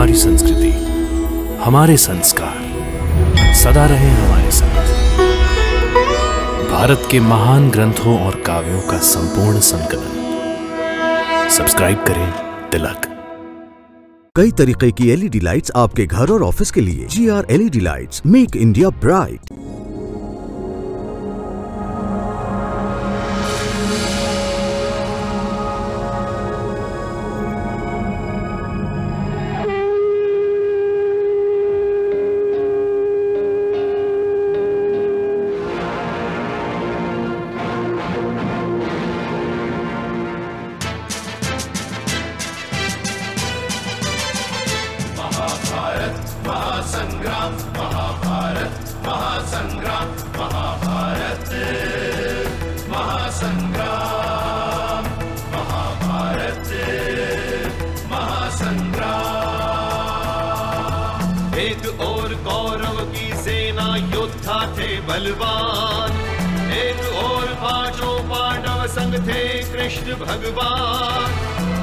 हमारी संस्कृति, हमारे संस्कार सदा रहे हमारे साथ। भारत के महान ग्रंथों और काव्यों का संपूर्ण संकलन। सब्सक्राइब करें तिलक। कई तरीके की एलईडी लाइट्स आपके घर और ऑफिस के लिए। GR LED lights, make India bright. महासंग्राम, महाभारत, महासंग्राम, महाभारत, महासंग्राम, महाभारत, महासंग्राम। एक और कौरव की सेना योद्धा थे बलवान, एक और पांचों पांडव संग थे कृष्ण भगवान।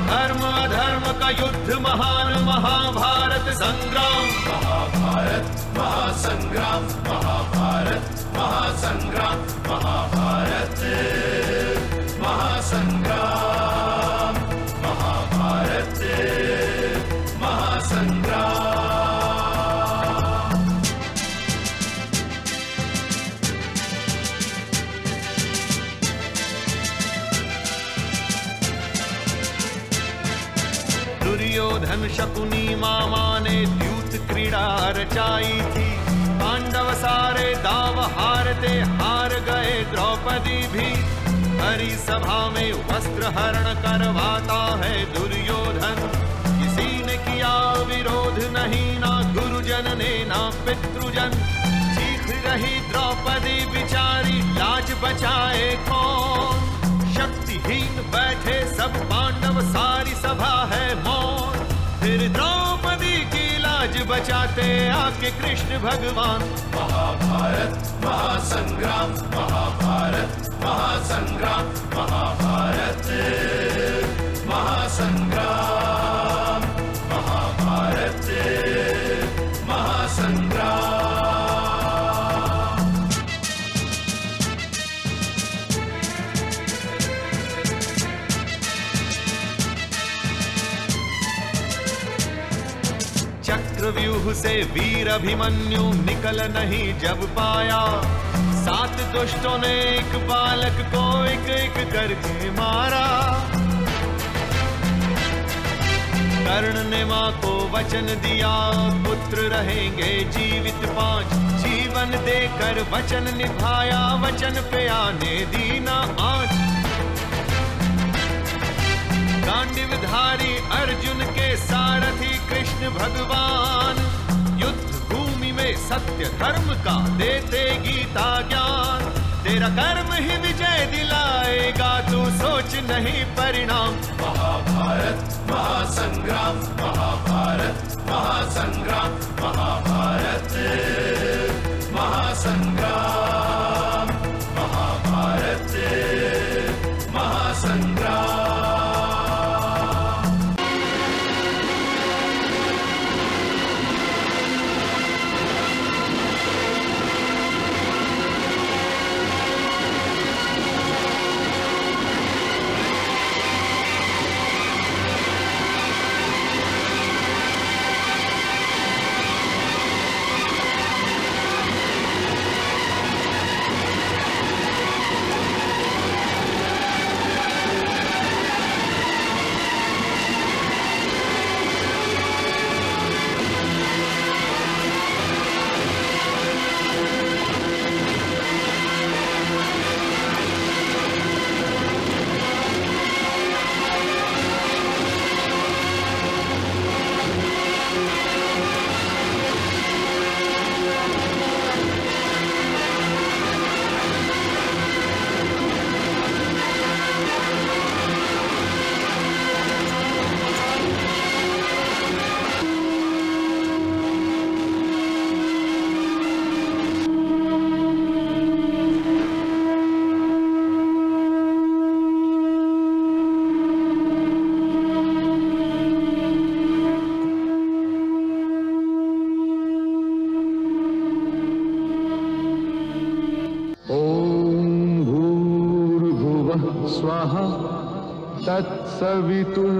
धर्म अधर्म का युद्ध महान महाभारत संग्राम। महाभारत महासंग्राम, महाभारत महासंग्राम, महाभारत महासंग्राम, महाभारत महासंग्राम। दुर्योधन शकुनी मामा ने द्यूत क्रीड़ा रचाई थी। पांडव सारे दाव हारते हार गए द्रौपदी भी। हरि सभा में वस्त्र हरण करवाता है दुर्योधन। किसी ने किया विरोध नहीं, ना गुरुजन ने ना पितृजन। चीख रही द्रौपदी बिचारी, लाज बचाए कौन। शक्तिहीन बैठे सब पांडव, सारी सभा है मौन। फिर द्रौपदी की लाज बचाते आके कृष्ण भगवान। महाभारत महासंग्राम, महाभारत महासंग्राम, महाभारत महासंग्राम, महाभारत महासंग्राम। चक्रव्यूह से वीर अभिमन्यु निकल नहीं जब पाया। 7 दुष्टों ने एक बालक को एक एक करके मारा। कर्ण ने मां को वचन दिया, पुत्र रहेंगे जीवित 5। जीवन देकर वचन निभाया, वचन पे आने दी ना आँच। गांडीवधारी अर्जुन के सारथी कृष्ण भगवान। युद्ध भूमि में सत्य धर्म का देते गीता ज्ञान। तेरा कर्म ही विजय दिलाएगा, तू सोच नहीं परिणाम। महाभारत महासंग्राम, महाभारत महासंग्राम, महाभारत महासंग्राम, महाभारत महासंग्राम। तत्सवितुर्वरेण्यं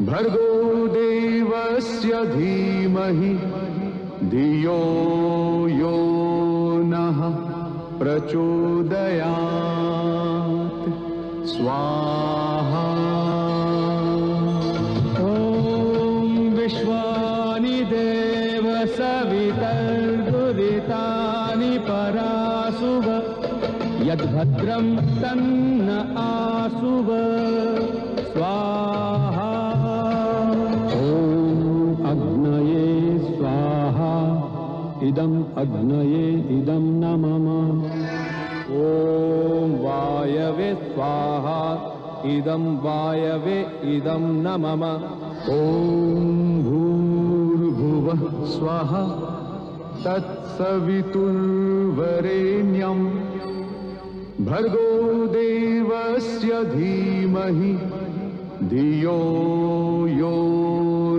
भर्गो देवस्य धीमहि धियो यो नः प्रचोदयात् स्वाहा। ॐ विश्वानि देव सवितर्दुरितानि परासुव यद्भद्रं तन्न आसुव स्वाहा। ॐ अग्नये स्वाहा इदम् अग्नये इदं न मम। ॐ वायवे स्वाहा इदं वायवे इदं न मम। ॐ भूर्भुवः स्वाहा तत्सवितुर्वरेण्यं भर्गो देवस्य धीमहि धियो यो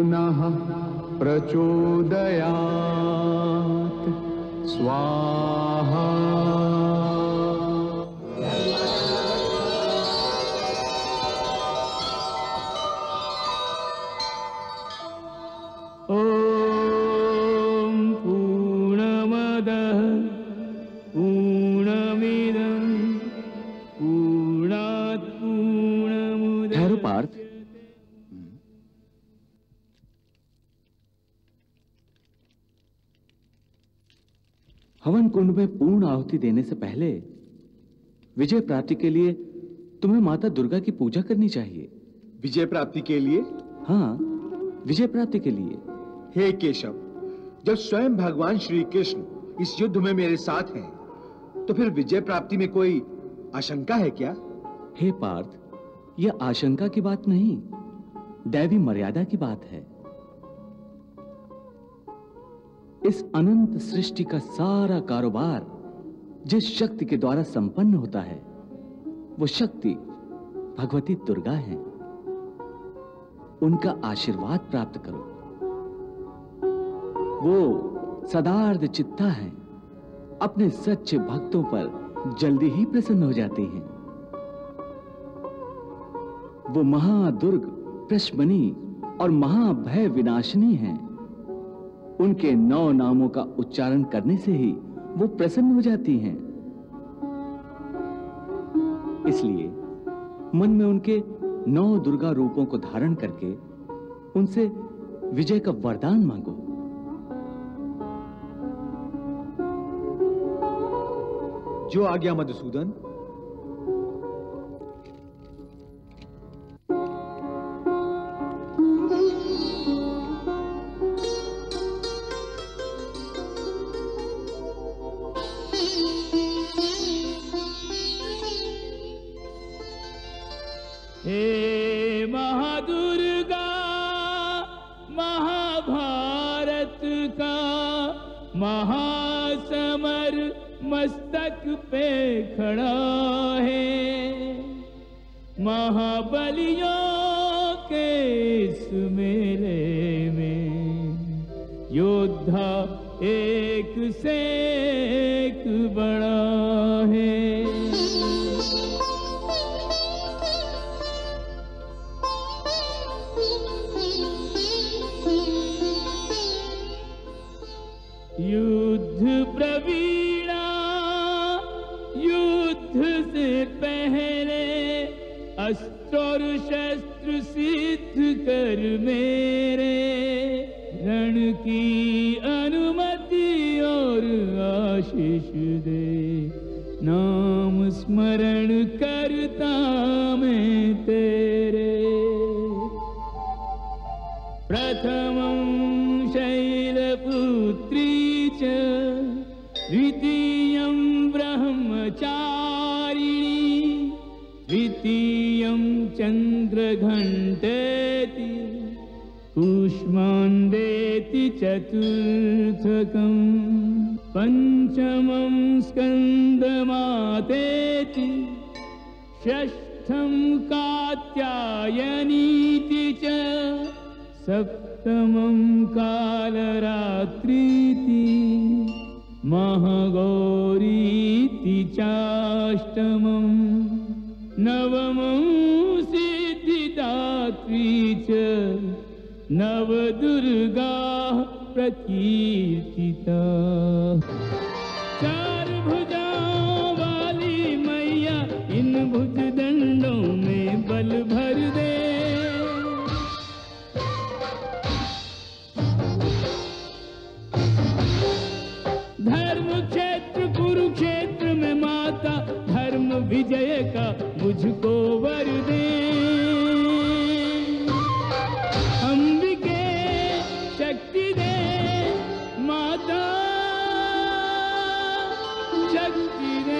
नः प्रचोदयात् स्वाहा। ॐ पूर्णमदः पूर्णमिदं पूर्णात् पूर्णमुदच्यते। ठहरो पार्थ, हवन कुंड में पूर्ण आहुति देने से पहले विजय प्राप्ति के लिए तुम्हें माता दुर्गा की पूजा करनी चाहिए। विजय प्राप्ति के लिए? हाँ, विजय प्राप्ति के लिए। हे केशव, जब स्वयं भगवान श्री कृष्ण इस युद्ध में मेरे साथ हैं, तो फिर विजय प्राप्ति में कोई आशंका है क्या? हे पार्थ, यह आशंका की बात नहीं, दैवी मर्यादा की बात है। इस अनंत सृष्टि का सारा कारोबार जिस शक्ति के द्वारा संपन्न होता है, वो शक्ति भगवती दुर्गा है। उनका आशीर्वाद प्राप्त करो। वो सदार्थ चित्ता है, अपने सच्चे भक्तों पर जल्दी ही प्रसन्न हो जाती हैं। वो महादुर्ग प्रशमनी और महाभय विनाशिनी हैं। उनके 9 नामों का उच्चारण करने से ही वो प्रसन्न हो जाती हैं। इसलिए मन में उनके 9 दुर्गा रूपों को धारण करके उनसे विजय का वरदान मांगो। जो आज्ञा मधुसूदन। हे महादुर्गा, महाभारत का महासमर मस्तक पे खड़ा है। महाबलियों के इस मेले में योद्धा एक से एक बड़ा है। युद्ध प्रवीणा, युद्ध से पहले अस्त्र और शस्त्र सिद्ध कर मेरे रण की अनुमति और आशीष दे। नाम स्मरण करता मैं तेरे। प्रथमं शैलपुत्री च द्वितीयं ब्रह्मचारिणी तृतीयं चन्द्रघण्टेति कूष्माण्डेति चतुर्थकं पंचमं स्कन्दमातेति षष्ठं कात्यायनीति च सप्तमं कालरात्रीति महागौरीति चाष्टमम् नवमं सिद्धिदात्री च नवदुर्गा प्रकीर्तिता। चार भुजाओं वाली मैया इन भुजदंडों में बल भर दे। धर्म क्षेत्र कुरुक्षेत्र में माता धर्म विजय का मुझको वर दे। अंबिके शक्ति दे माता शक्ति दे।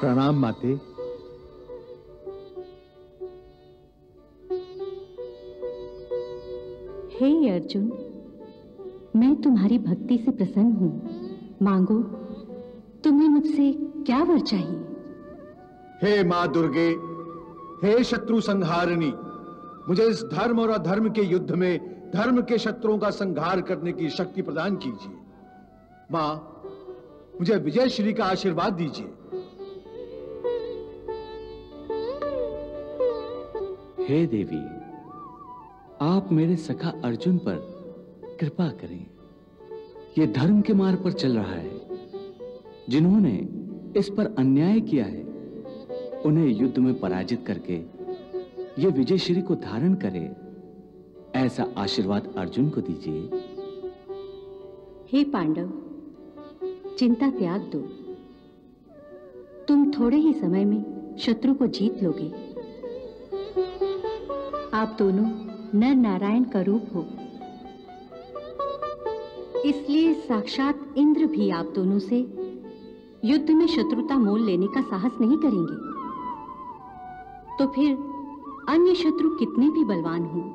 प्रणाम माते। हे अर्जुन, मैं तुम्हारी भक्ति से प्रसन्न हूँ। मांगो, तुम्हें मुझसे क्या वर चाहिए? हे माँ दुर्गे, हे शत्रु संहारिणी, मुझे इस धर्म और अधर्म के युद्ध में धर्म के शत्रुओं का संहार करने की शक्ति प्रदान कीजिए। माँ, मुझे विजय श्री का आशीर्वाद दीजिए। हे देवी, आप मेरे सखा अर्जुन पर कृपा करें। ये धर्म के मार्ग पर चल रहा है। जिन्होंने इस पर अन्याय किया है, उन्हें युद्ध में पराजित करके ये विजय श्री को धारण करे, ऐसा आशीर्वाद अर्जुन को दीजिए। हे पांडव, चिंता त्याग दो। तुम थोड़े ही समय में शत्रु को जीत लोगे। आप दोनों नर नारायण का रूप हो, इसलिए साक्षात इंद्र भी आप दोनों से युद्ध में शत्रुता मोल लेने का साहस नहीं करेंगे। तो फिर अन्य शत्रु कितने भी बलवान हों,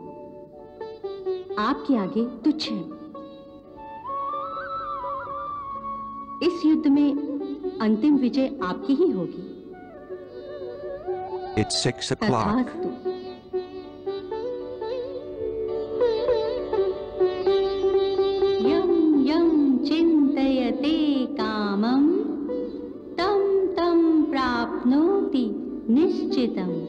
आपके आगे तुच्छ है। इस युद्ध में अंतिम विजय आपकी ही होगी। It's 6 o'clock. यं यं चिन्तयते कामं तं तं प्राप्नोति निश्चितम्।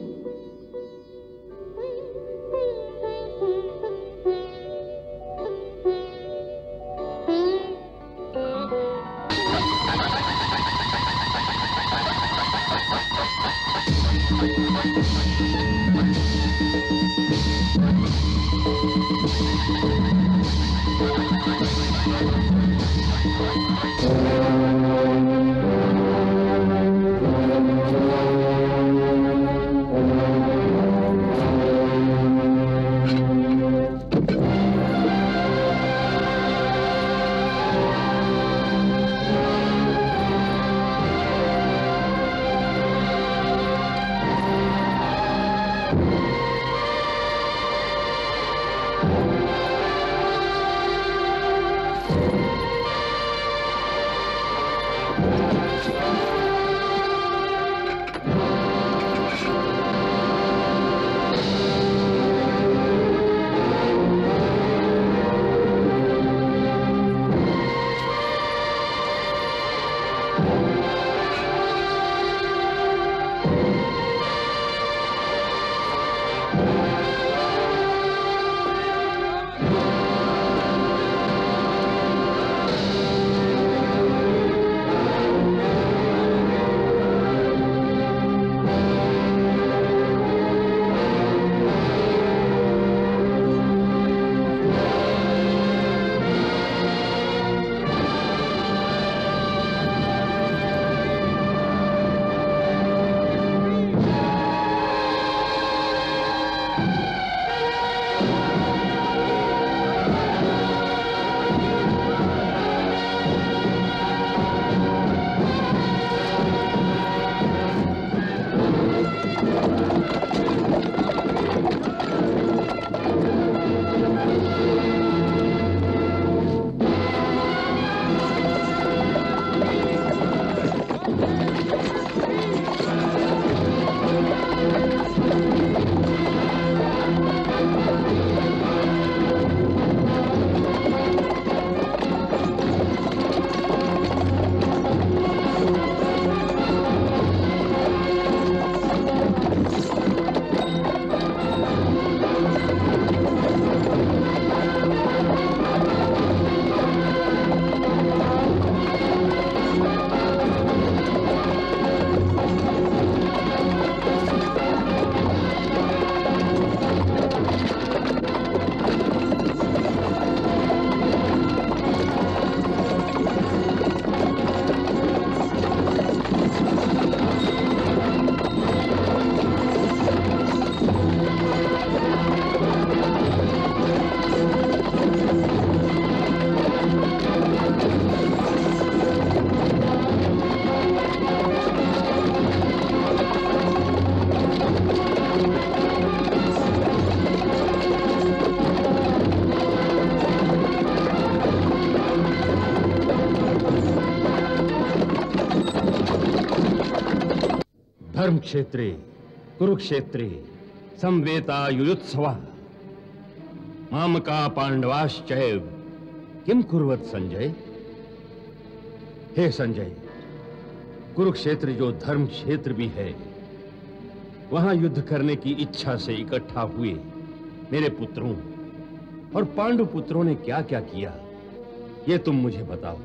धर्म क्षेत्रे कुरुक्षेत्रे संवेता युयुत्सवा मामका पांडवाश्चैव किम कुर्वत संजय। हे संजय, कुरुक्षेत्र जो धर्म क्षेत्र भी है, वहां युद्ध करने की इच्छा से इकट्ठा हुए मेरे पुत्रों और पांडु पुत्रों ने क्या क्या किया, ये तुम मुझे बताओ।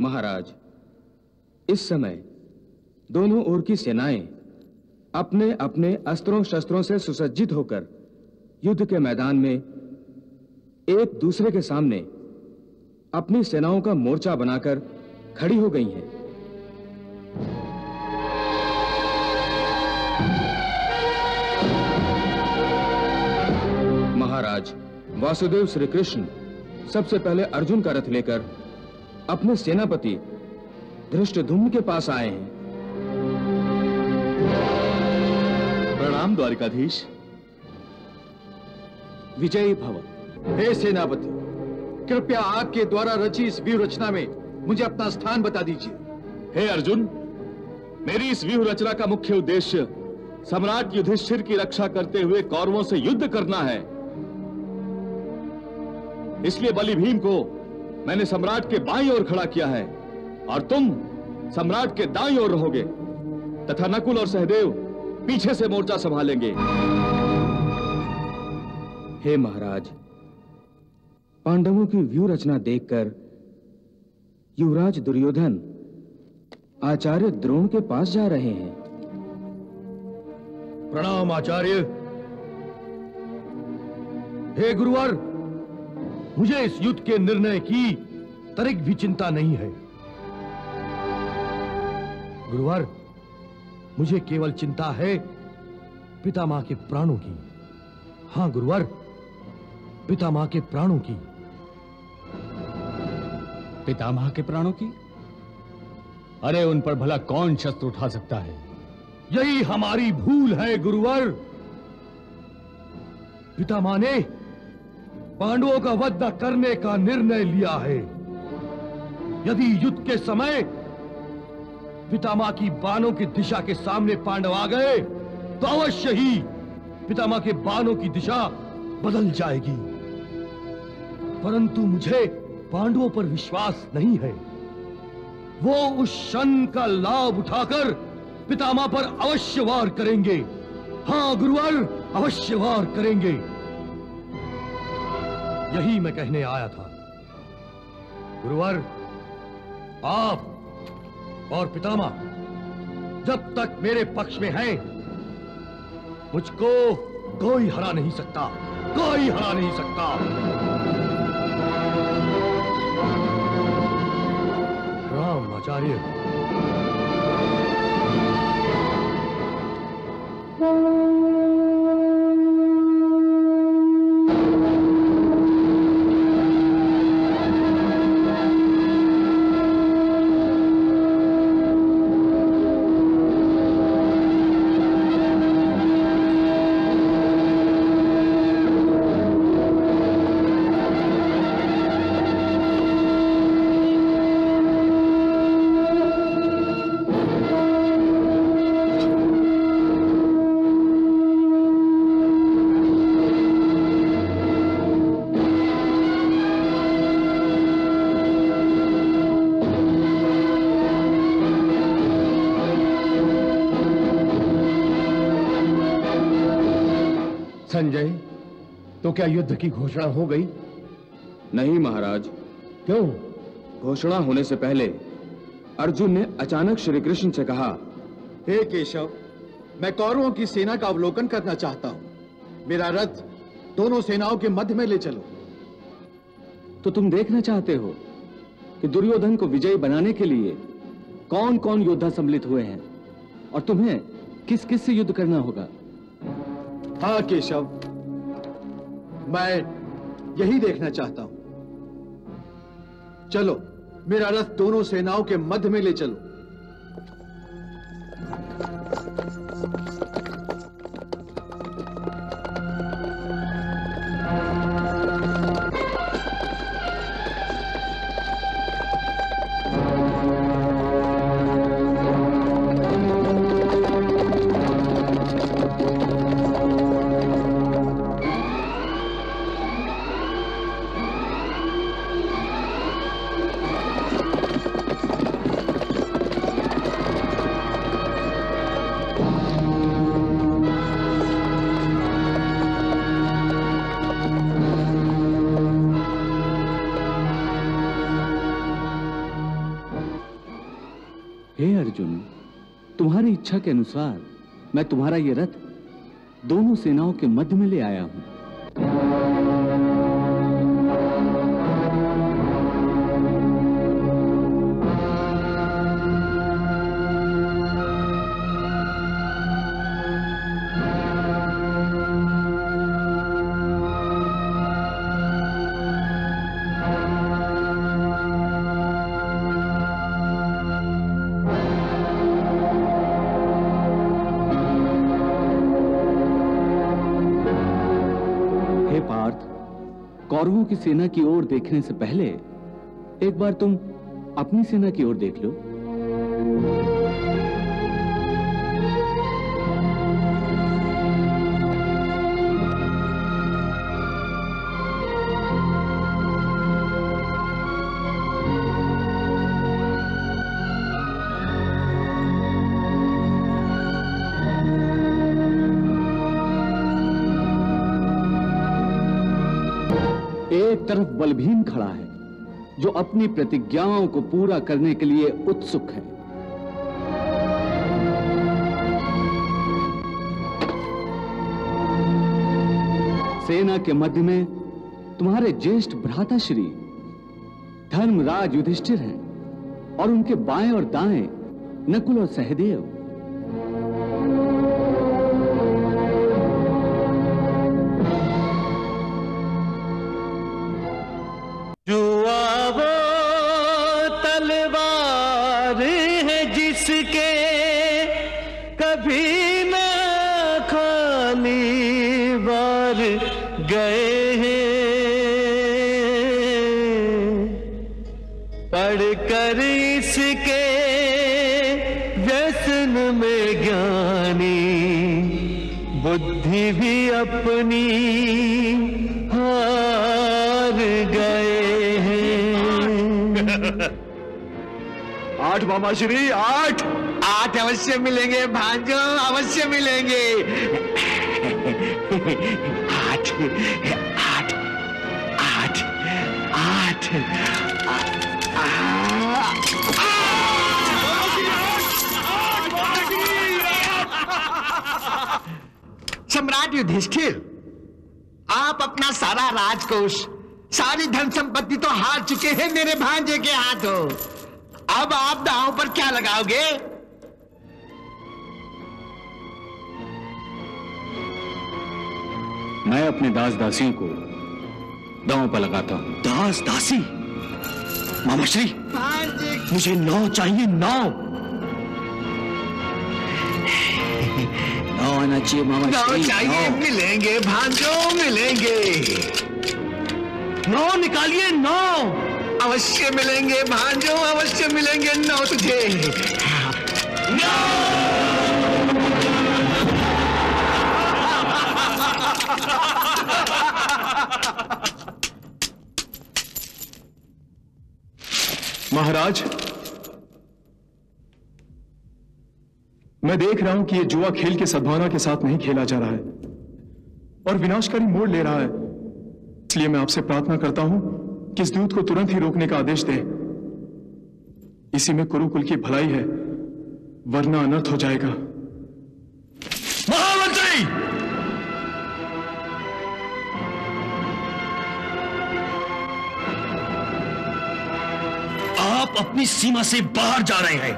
महाराज, इस समय दोनों ओर की सेनाएं अपने अपने अस्त्रों शस्त्रों से सुसज्जित होकर युद्ध के मैदान में एक दूसरे के सामने अपनी सेनाओं का मोर्चा बनाकर खड़ी हो गई हैं। महाराज, वासुदेव श्री कृष्ण सबसे पहले अर्जुन का रथ लेकर अपने सेनापति धृष्टद्युम्न के पास आए हैं। प्रणाम द्वारिकाधीश। विजयी भव। हे सेनापति, कृपया आपके द्वारा रची इस व्यूह रचना में मुझे अपना स्थान बता दीजिए। हे अर्जुन, मेरी इस व्यूह रचना का मुख्य उद्देश्य सम्राट युधिष्ठिर की रक्षा करते हुए कौरवों से युद्ध करना है। इसलिए बलि भीम को मैंने सम्राट के बाईं ओर खड़ा किया है और तुम सम्राट के दाईं ओर रहोगे तथा नकुल और सहदेव पीछे से मोर्चा संभालेंगे। हे महाराज, पांडवों की व्यूह रचना देखकर युवराज दुर्योधन आचार्य द्रोण के पास जा रहे हैं। प्रणाम आचार्य। हे गुरुवर, मुझे इस युद्ध के निर्णय की तनिक भी चिंता नहीं है। गुरुवर, मुझे केवल चिंता है पितामह के प्राणों की। हां गुरुवर, पितामह के प्राणों की। पितामह के प्राणों की? अरे उन पर भला कौन शस्त्र उठा सकता है? यही हमारी भूल है गुरुवर। पितामह ने पांडवों का वध करने का निर्णय लिया है। यदि युद्ध के समय पितामह की बाणों की दिशा के सामने पांडव आ गए तो अवश्य ही पितामह के बाणों की दिशा बदल जाएगी। परंतु मुझे पांडवों पर विश्वास नहीं है। वो उस क्षण का लाभ उठाकर पितामह पर अवश्य वार करेंगे। हां गुरुवर, अवश्य वार करेंगे। यही मैं कहने आया था। गुरुवर, आप और पितामह जब तक मेरे पक्ष में हैं, मुझको कोई हरा नहीं सकता, कोई हरा नहीं सकता। राम आचार्य। संजय, तो क्या युद्ध की घोषणा हो गई? नहीं महाराज। क्यों? घोषणा होने से पहले अर्जुन ने अचानक श्री कृष्ण से कहा, हे केशव, मैं कौरवों की सेना का अवलोकन करना चाहता हूं। मेरा रथ दोनों सेनाओं के मध्य में ले चलो। तो तुम देखना चाहते हो कि दुर्योधन को विजयी बनाने के लिए कौन कौन योद्धा सम्मिलित हुए हैं और तुम्हें किस किस से युद्ध करना होगा? हाँ केशव, मैं यही देखना चाहता हूं। चलो, मेरा रथ दोनों सेनाओं के मध्य में ले चलो। तुम्हारी इच्छा के अनुसार मैं तुम्हारा ये रथ दोनों सेनाओं के मध्य में ले आया हूं। कौरवों की सेना की ओर देखने से पहले एक बार तुम अपनी सेना की ओर देख लो। एक तरफ बलभीम खड़ा है जो अपनी प्रतिज्ञाओं को पूरा करने के लिए उत्सुक है। सेना के मध्य में तुम्हारे ज्येष्ठ भ्राताश्री धर्मराज युधिष्ठिर हैं और उनके बाएं और दाएं नकुल और सहदेव। भी अपनी हार गए हैं। 8 मामाश्री, 8 अवश्य मिलेंगे भांजो, अवश्य मिलेंगे। 8 सम्राट युधिष्ठिर, आप अपना सारा राजकोष, सारी धन संपत्ति तो हार चुके हैं मेरे भांजे के हाथों। अब आप दांव पर क्या लगाओगे? मैं अपने दास दासियों को दांव पर लगाता हूं। दास दासी? मामाश्री, मुझे 9 चाहिए, 9 आना चाहिए मामाश्री। 9 चाहिए, मिलेंगे भांजो, मिलेंगे। 9 निकालिए, 9 अवश्य मिलेंगे भांजो, अवश्य मिलेंगे 9 तुझे। 9 महाराज, मैं देख रहा हूं कि यह जुआ खेल की सद्भावना के साथ नहीं खेला जा रहा है। और विनाशकारी मोड़ ले रहा है। इसलिए मैं आपसे प्रार्थना करता हूं कि इस दूत को तुरंत ही रोकने का आदेश दें। इसी में कुरुकुल की भलाई है, वरना अनर्थ हो जाएगा। महामंत्री! आप अपनी सीमा से बाहर जा रहे हैं।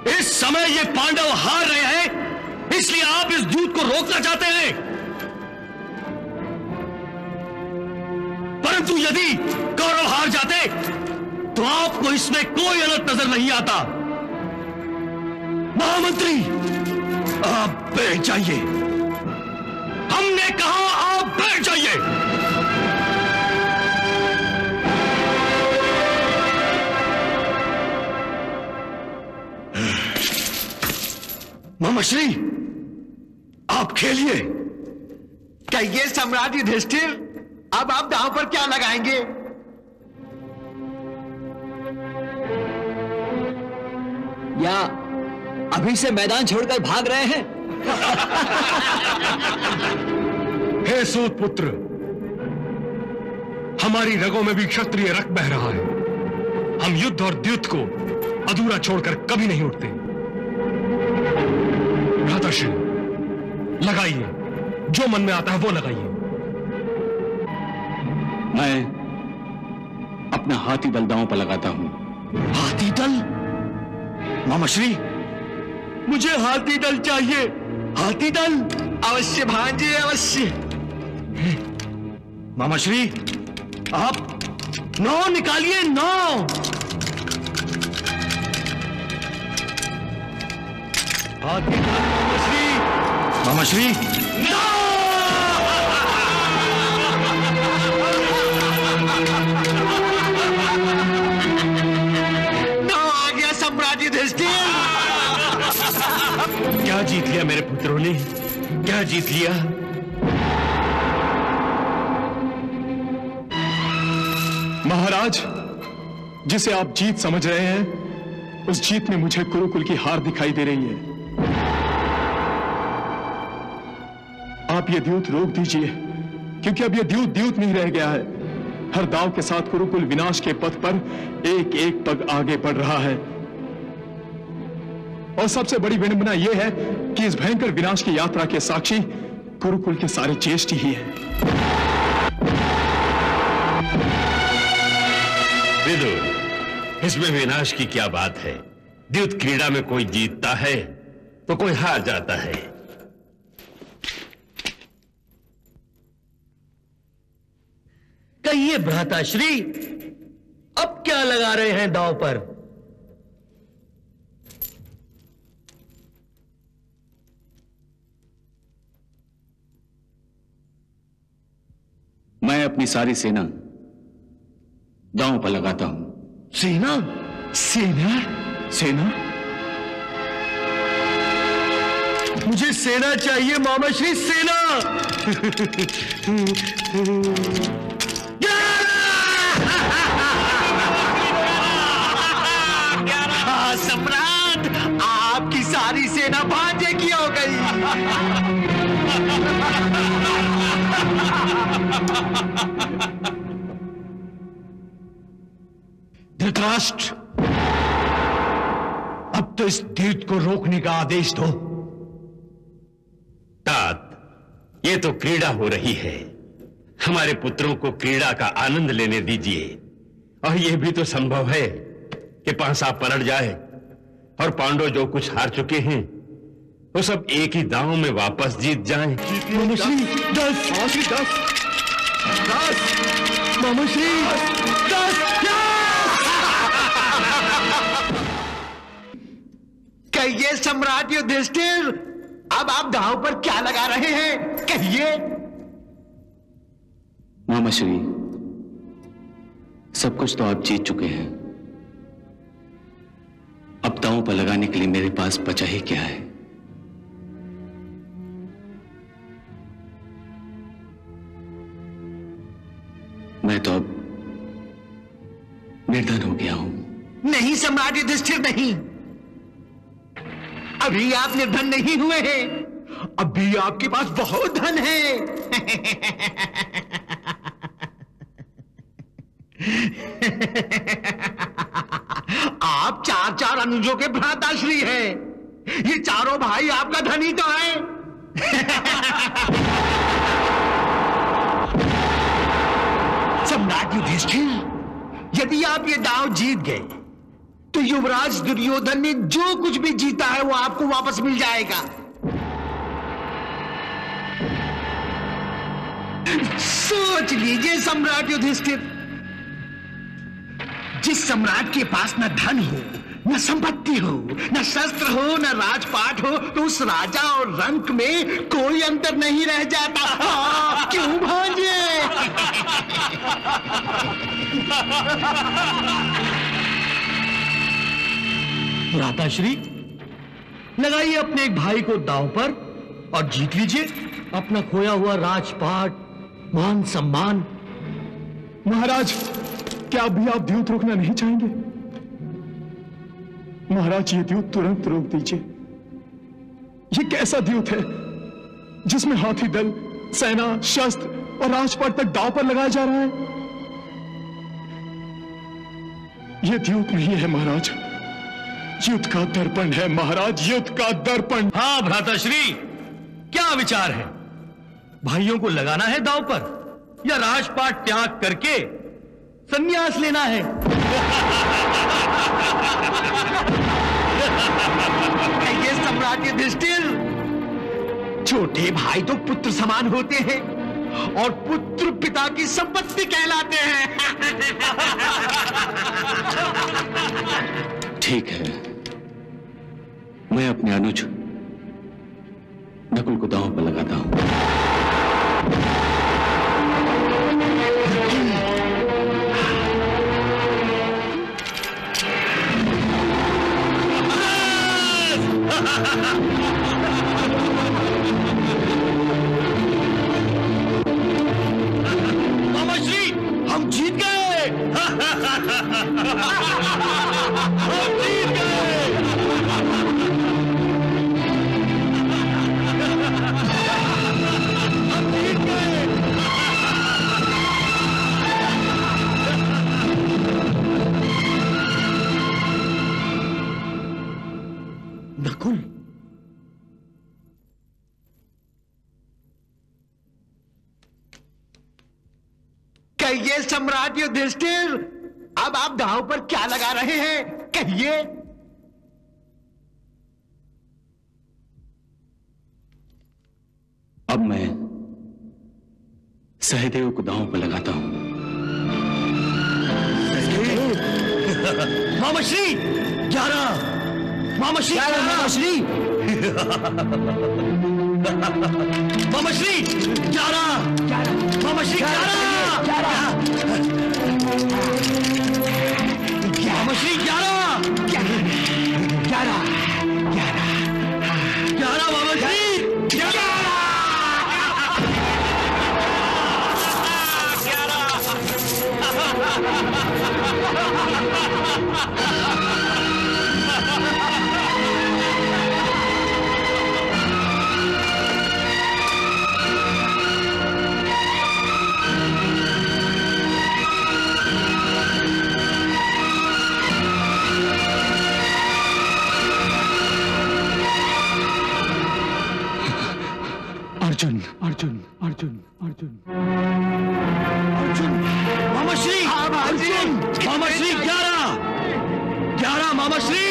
इस समय ये पांडव हार रहे हैं, इसलिए आप इस दूत को रोकना चाहते हैं। परंतु यदि कौरव हार जाते तो आपको इसमें कोई अनर्थ नजर नहीं आता। महामंत्री, आप बैठ जाइए। हमने कहा आप बैठ जाइए। मामाश्री, आप खेलिए। कहिए सम्राट युधिष्ठिर, अब आप दांव पर क्या लगाएंगे? या अभी से मैदान छोड़कर भाग रहे हैं? हे सूत पुत्र, हमारी रगों में भी क्षत्रिय रक्त बह रहा है। हम युद्ध और द्युत को अधूरा छोड़कर कभी नहीं उठते। भ्राताश्री, लगाइए, जो मन में आता है वो लगाइए। मैं अपना हाथी दल दांव पर लगाता हूं। हाथी दल? मामाश्री, मुझे हाथी दल चाहिए। हाथी दल? अवश्य भांजे, अवश्य। मामाश्री, आप 9 निकालिए, 9। हाथी दल मामाश्री। मामाश्री, 9 आ गया सम्राट युधिष्ठिर। क्या जीत लिया मेरे पुत्रों ने? क्या जीत लिया? महाराज, जिसे आप जीत समझ रहे हैं, उस जीत में मुझे कुरुकुल की हार दिखाई दे रही है। आप ये द्यूत रोक दीजिए, क्योंकि अब ये द्यूत नहीं रह गया है। हर दांव के साथ कुरुकुल विनाश के पथ पर एक एक पग आगे बढ़ रहा है। और सबसे बड़ी विडंबना यह है कि इस भयंकर विनाश की यात्रा के साक्षी कुरुकुल के सारे ज्येष्ठ ही हैं। विदुर, इसमें विनाश की क्या बात है? द्युत क्रीड़ा में कोई जीतता है तो कोई हार जाता है। कहिए भ्राताश्री, अब क्या लगा रहे हैं दांव पर? मैं अपनी सारी सेना दांव पर लगाता हूं। सेना? सेना? सेना? मुझे सेना चाहिए मामाश्री, सेना। सम्राट, आपकी सारी सेना भांजे की हो गई। धृतराष्ट्र, अब तो इस द्यूत को रोकने का आदेश दो। तात, ये तो क्रीड़ा हो रही है। हमारे पुत्रों को क्रीड़ा का आनंद लेने दीजिए। और यह भी तो संभव है कि पांसा पलट जाए और पांडव जो कुछ हार चुके हैं वो सब एक ही दांव में वापस जीत जाएं। मामाश्री, 10 मामाश्री, 10। कहिए सम्राट युधिष्ठिर, अब आप दांव पर क्या लगा रहे हैं? कहिए। मामाश्री, सब कुछ तो आप जीत चुके हैं। अब दांव पर लगाने के लिए मेरे पास बचा ही क्या है? मैं तो अब निर्धन हो गया हूं। नहीं सम्राट युधिष्ठिर, नहीं। अभी आप निर्धन नहीं हुए हैं। अभी आपके पास बहुत धन है। आप चार चार अनुजों के भ्राताश्री हैं। ये चारों भाई आपका धन ही तो है। सम्राट युधिष्ठिर, यदि आप ये दांव जीत गए तो युवराज दुर्योधन ने जो कुछ भी जीता है वो आपको वापस मिल जाएगा। सोच लीजिए सम्राट युधिष्ठिर, जिस सम्राट के पास न धन हो, न संपत्ति हो, न शस्त्र हो, न राजपाट हो, तो उस राजा और रंक में कोई अंतर नहीं रह जाता। क्यों भांजे? भ्राताश्री, लगाइए अपने एक भाई को दांव पर और जीत लीजिए अपना खोया हुआ राजपाट, मान सम्मान। महाराज, क्या अभी आप द्यूत रोकना नहीं चाहेंगे? महाराज, ये द्यूत तुरंत रोक दीजिए। ये कैसा द्यूत है जिसमें हाथी दल, सेना, शस्त्र और राजपाट तक दांव पर लगाया जा रहा है? ये द्यूत नहीं है महाराज, युद्ध का दर्पण है महाराज, युद्ध का दर्पण। हाँ भ्राताश्री, क्या विचार है? भाइयों को लगाना है दांव पर या राजपाट त्याग करके संन्यास लेना है? ये सम्राट युधिष्ठिर, छोटे भाई तो पुत्र समान होते हैं और पुत्र पिता की संपत्ति कहलाते हैं। ठीक है, मैं अपने अनुज नकुल को दांव पर लगाता हूं। मामाश्री, हम जीत गए। हम जीत गए। हम जीत गए। नकुल, कहिए सम्राट युधिष्ठिर, अब आप दांव पर क्या लगा रहे हैं? कहिए। अब मैं सहदेव को दांव पर लगाता हूं। मामाश्री 11, मामाश्री 11, मामाश्री मामाश्री 11, मामाश्री 11, मामाश्री 11, 11, 11, मामाश्री 11। अर्जुन, अर्जुन, अर्जुन, अर्जुन, अर्जुन, मामाश्री, अर्जुन, मामाश्री 11, 11, मामाश्री।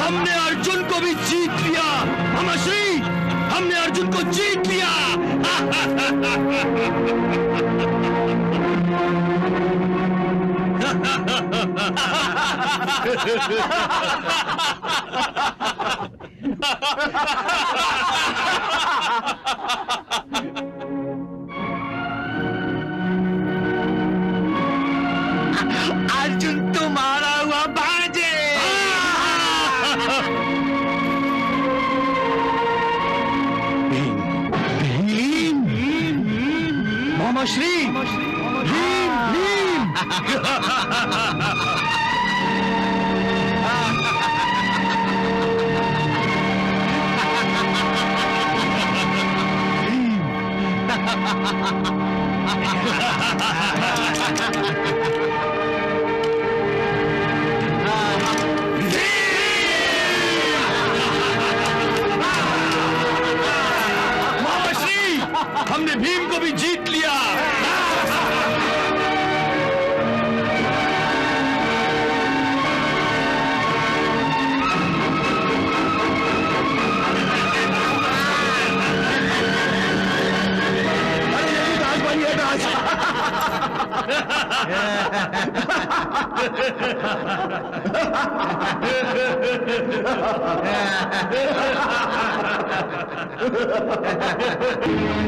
हमने अर्जुन को भी जीत लिया मामाश्री, हमने अर्जुन को जीत लिया।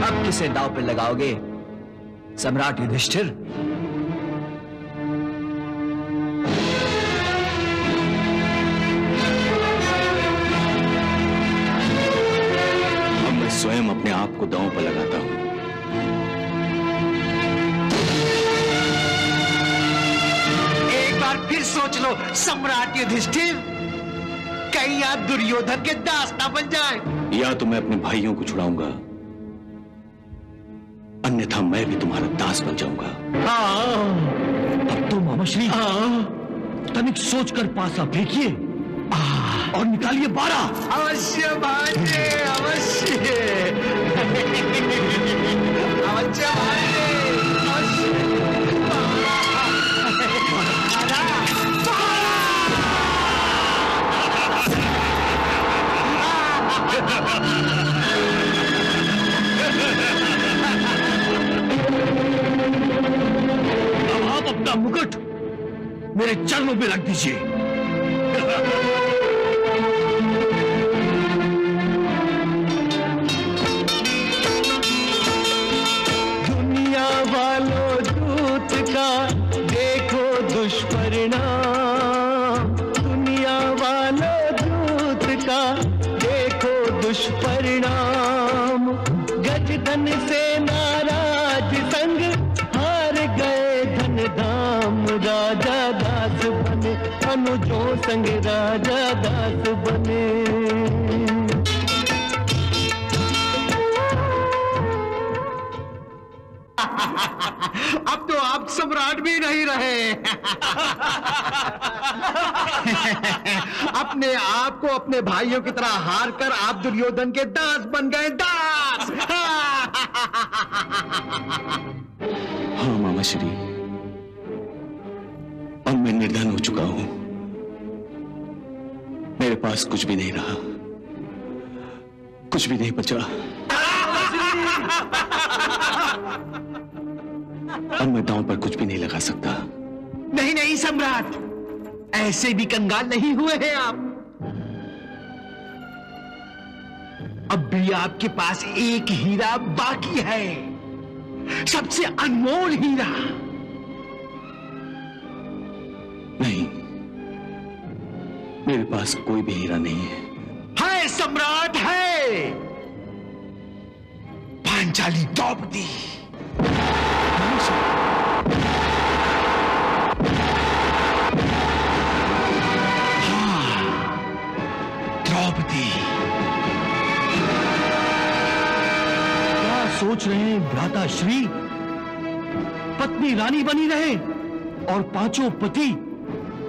अब किसे दांव पे लगाओगे सम्राट युधिष्ठिर? अब मैं स्वयं अपने आप को दांव पर लगाता हूं। एक बार फिर सोच लो सम्राट युधिष्ठिर, कहीं आप दुर्योधन के दास ना बन जाए। या तो मैं अपने भाइयों को छुड़ाऊंगा, अन्यथा मैं भी तुम्हारा दास बन जाऊंगा। अब तो मामा श्री तनिक सोचकर पासा फेंकिए और निकालिए 12। अवश्य भांजे, अवश्य अवश्य भांजे, अब आप अपना मुकुट मेरे चरणों में रख दीजिए। दुनिया वालों दूत का देखो दुष्परिणाम, दुनिया वालों दूत का देखो दुष्परिणाम। गजधन से नाराज संग हार गए धन धाम, राजा दास बने अनुजों संग राजा दास बने। अब तो आप सम्राट भी नहीं रहे। अपने आप को अपने भाइयों की तरह हार कर आप दुर्योधन के दास बन गए, दास। हाँ मामा श्री, अब मैं निर्धन हो चुका हूं। मेरे पास कुछ भी नहीं रहा, कुछ भी नहीं बचा। अब मैं दांव पर कुछ भी नहीं लगा सकता। नहीं नहीं सम्राट, ऐसे भी कंगाल नहीं हुए हैं आप। अब भी आपके पास एक हीरा बाकी है, सबसे अनमोल हीरा। नहीं, मेरे पास कोई भी हीरा नहीं है। है सम्राट, है पांचाली द्रौपदी। द्रौपदी। क्या सोच रहे हैं भ्राता श्री? पत्नी रानी बनी रहे और पांचों पति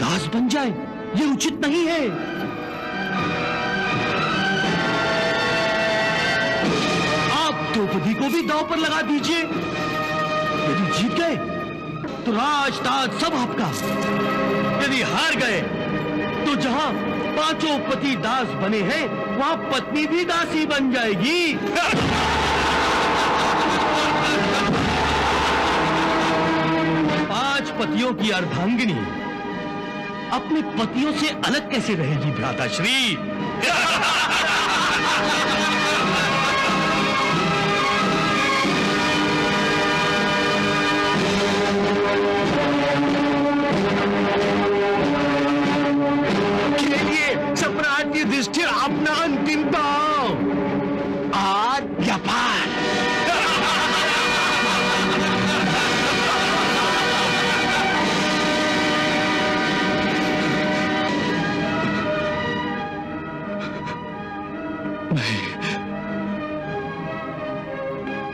दास बन जाए, ये उचित नहीं है। आप द्रौपदी को भी दांव पर लगा दीजिए। यदि जीत गए तो राजताज सब आपका, यदि हार गए तो जहां पांचों पति दास बने हैं वहां पत्नी भी दासी बन जाएगी। पांच पतियों की अर्धांगिनी अपने पतियों से अलग कैसे रहेगी भ्राता श्री? खेलिए सम्राट युधिष्ठिर अपना अंतिम दांव, आज या पार।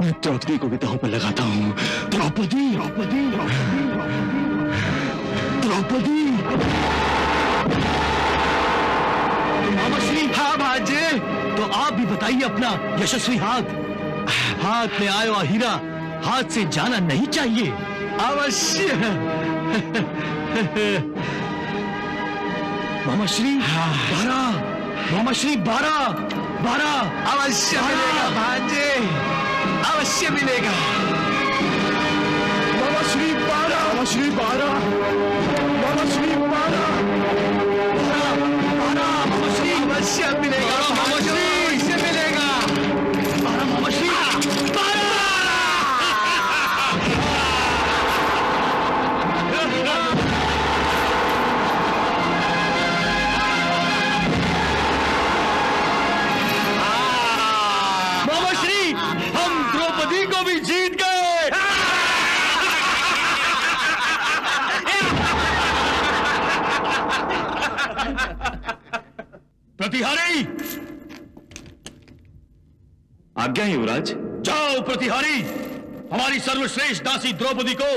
मैं द्रौपदी को भी दांव पर लगाता हूं। द्रौपदी, द्रौपदी, द्रौपदी। मामा श्री। हाँ भांजे। तो आप भी बताइए अपना यशस्वी हाथ। हाथ में आया हुआ हीरा हाथ से जाना नहीं चाहिए। अवश्य। मामा श्री 12, मामा श्री 12। अवश्य मिलेगा भांजे, अवश्य मिलेगा। मामा श्री 12, मामा श्री 12, मामा मामाश्री मारा मामाश्री अवश्य मिलेगा मामाश्री इसे मिलेगा मारा मामाश्री मामाश्री हम द्रौपदी को भी जीत गए। प्रतिहारी आज्ञा युवराज। जाओ प्रतिहारी, हमारी सर्वश्रेष्ठ दासी द्रौपदी को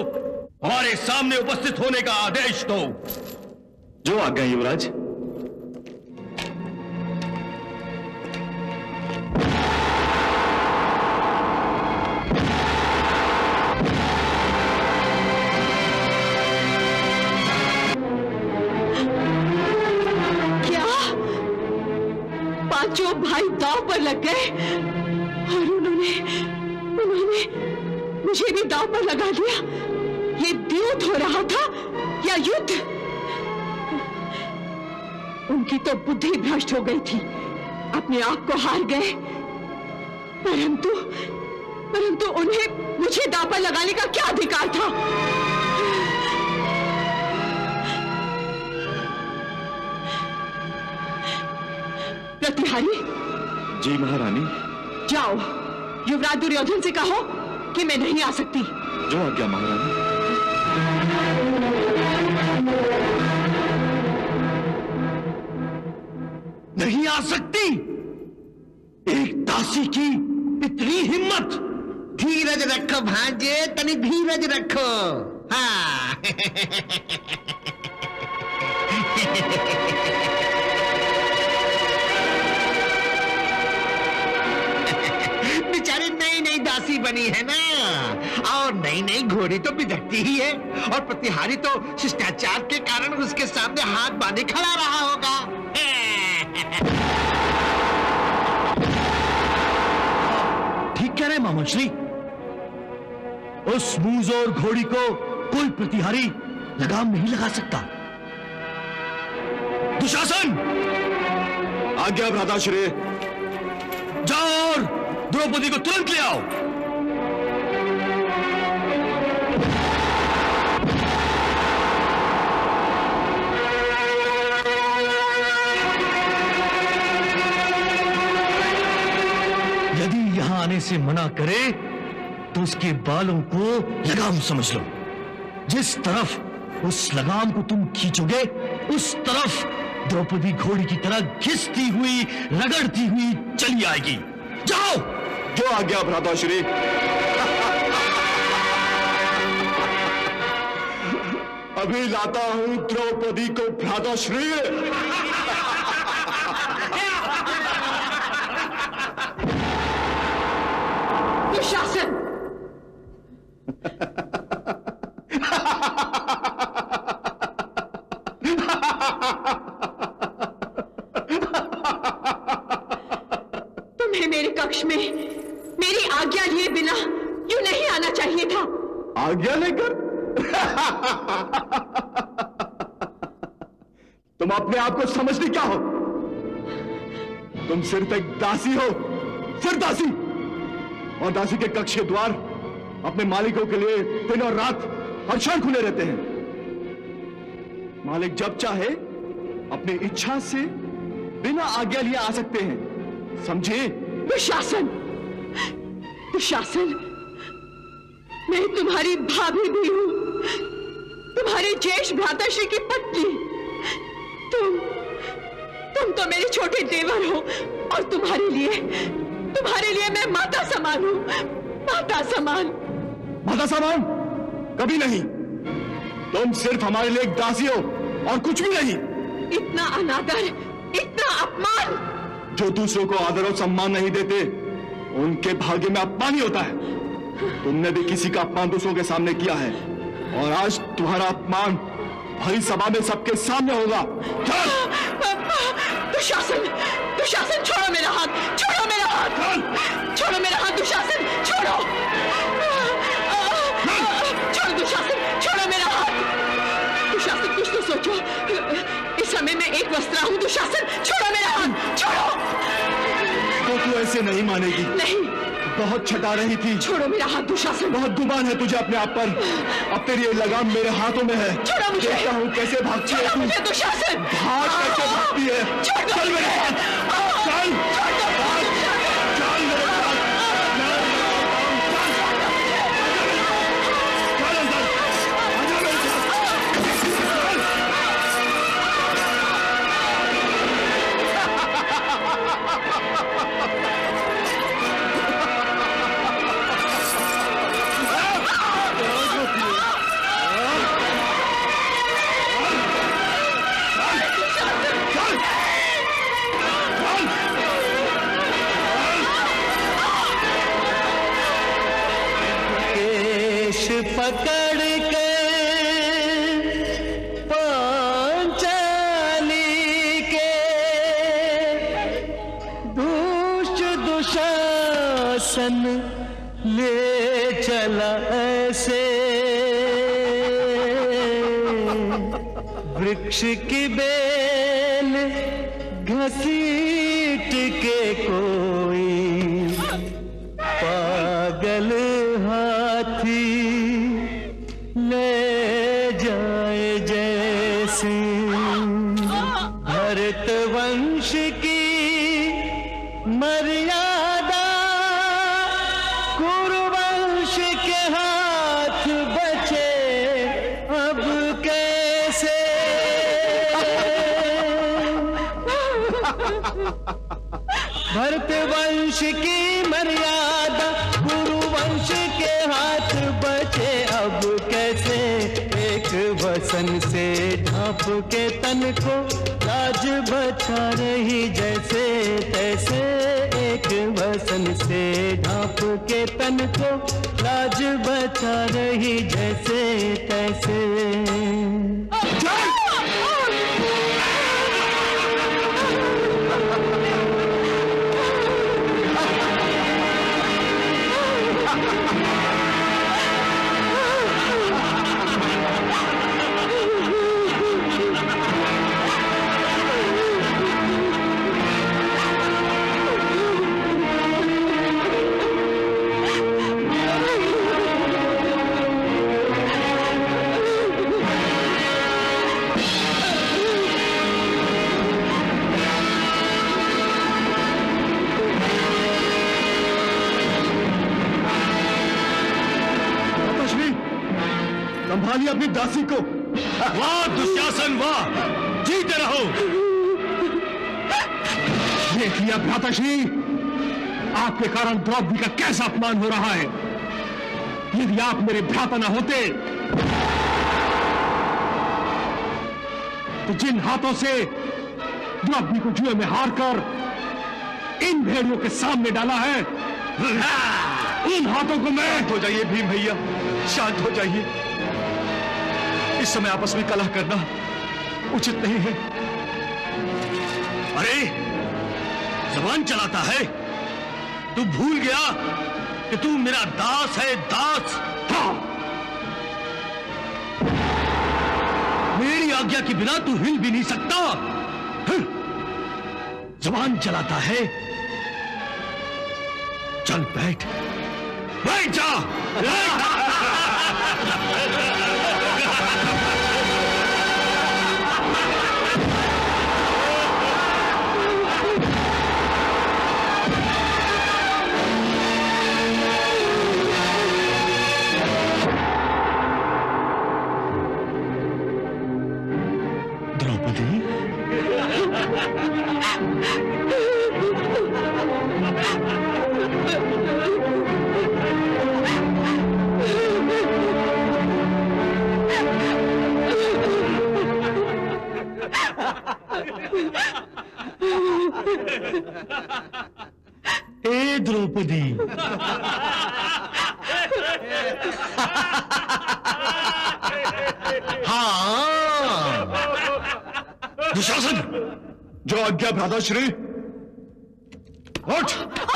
हमारे सामने उपस्थित होने का आदेश दो। जो आज्ञा युवराज। पांचों भाई दांव पर लग गए और उन्होंने मुझे भी दांव पर लगा दिया। ये द्यूत हो रहा था या युद्ध? उनकी तो बुद्धि भ्रष्ट हो गई थी, अपने आप को हार गए। परंतु उन्हें मुझे दांव पर लगाने का क्या अधिकार था? प्रतिहारी। जी महारानी। जाओ युवराज दुर्योधन से कहो कि मैं नहीं आ सकती। जो आज्ञा महारानी। नहीं आ सकती? एक दासी की इतनी हिम्मत? धीरज रखो भांजे, तनी धीरज रखो। हाँ बेचारी नई नई दासी बनी है ना, और नई नई घोड़ी तो बिदकती ही है, और प्रतिहारी तो शिष्टाचार के कारण उसके सामने हाथ बांधे खड़ा रहा होगा। ठीक कह रहे मामाश्री, उस मूंजोर घोड़ी को कोई प्रतिहारी लगाम नहीं लगा सकता। दुशासन। आज्ञा भ्राताश्री। जाओ और द्रौपदी को तुरंत ले आओ। यदि यहां आने से मना करे तो उसके बालों को लगाम समझ लो। जिस तरफ उस लगाम को तुम खींचोगे उस तरफ द्रौपदी घोड़ी की तरह घिसती हुई रगड़ती हुई चली आएगी। जाओ। जो आज्ञा भ्राताश्री। अभी लाता हूं द्रौपदी को भ्राताश्री। दुशासन। तुम्हें मेरे कक्ष में मेरी आज्ञा लिए बिना यूं नहीं आना चाहिए था। आज्ञा लेकर? तुम अपने आप को समझती क्या हो? तुम सिर्फ एक दासी हो, सिर्फ दासी। और दासी के कक्ष के द्वार अपने मालिकों के लिए दिन और रात हर क्षण खुले रहते हैं। मालिक जब चाहे अपनी इच्छा से बिना आज्ञा लिए आ सकते हैं, समझे? दुशासन, दुशासन, मैं तुम्हारी भाभी भी हूं, तुम्हारे ज्येष्ठ भ्राताश्री की पत्नी। तुम तो मेरे छोटे देवर हो, और तुम्हारे लिए मैं माता समान हूं, माता समान। माता समान? कभी नहीं। तुम सिर्फ हमारे लिए एक दासी हो और कुछ भी नहीं। इतना अनादर, इतना अपमान। जो दूसरों को आदर और सम्मान नहीं देते उनके भाग्य में अपमान ही होता है। तुमने भी किसी का अपमान दूसरों के सामने किया है, और आज तुम्हारा अपमान भरी सभा में सबके सामने होगा। दुशासन, दुशासन, छोड़ो मेरा हाथ, छोड़ो मेरा हाथ, छोड़ो मेरा हाथ, दुशासन, छोड़ो, छोड़ो दुशासन, छोड़ो मेरा हाथ। दुशासन, कुछ तो सोचो, इस समय मैं एक वस्त्रा हूँ दुशासन। छोड़ो मेरा हाथ, छोड़ो। तो तू ऐसे नहीं मानेगी। नहीं। बहुत छटा रही थी। छोड़ो मेरा हाथ दुशासन। बहुत गुमान है तुझे अपने आप पर। अब तेरी ये लगाम मेरे हाथों में है। छोड़ो मुझे। देखता हूँ कैसे भागती है तू। मुझे दुशासन। भाग कैसे भागती है। चल मेरे साथ, चल चल मेरे साथ। पकड़ के पांचाली के दुशासन ले चला ऐसे वृक्ष की बेल घसीट के कोई पागल हाथी ले जाए जैसे भरत वंश की मर्यादा कुरुवंश के हाथ बचे अब कैसे। भरत वंश की मर्यादा कुरुवंश के हाथ बचे अब कैसे। एक वसन से ढांप के तन को लाज बचा रही जैसे तैसे। एक वसन से ढांप के तन को लाज बचा रही जैसे तैसे। संभालिए अपनी दासी को। वाह दुशासन वाह, जीते रहो। देख लिया भ्राताश्री, आपके कारण द्रौपदी का कैसा अपमान हो रहा है। यदि आप मेरे भ्राता न होते तो जिन हाथों से द्रौपदी को जुए में हार कर इन भेड़ियों के सामने डाला है, इन हाथों को मैं। शांत हो जाइए भीम भैया, शांत हो जाइए। इस समय आपस में कलह करना उचित नहीं है। अरे जबान चलाता है, तू भूल गया कि तू मेरा दास है, दास। हाँ। मेरी आज्ञा के बिना तू हिल भी नहीं सकता। जबान चलाता है, चल बैठ, बैठ जा। ए द्रौपदी, हाँ दुशासन, जो आज्ञा भ्राताश्री। उठ, उठ।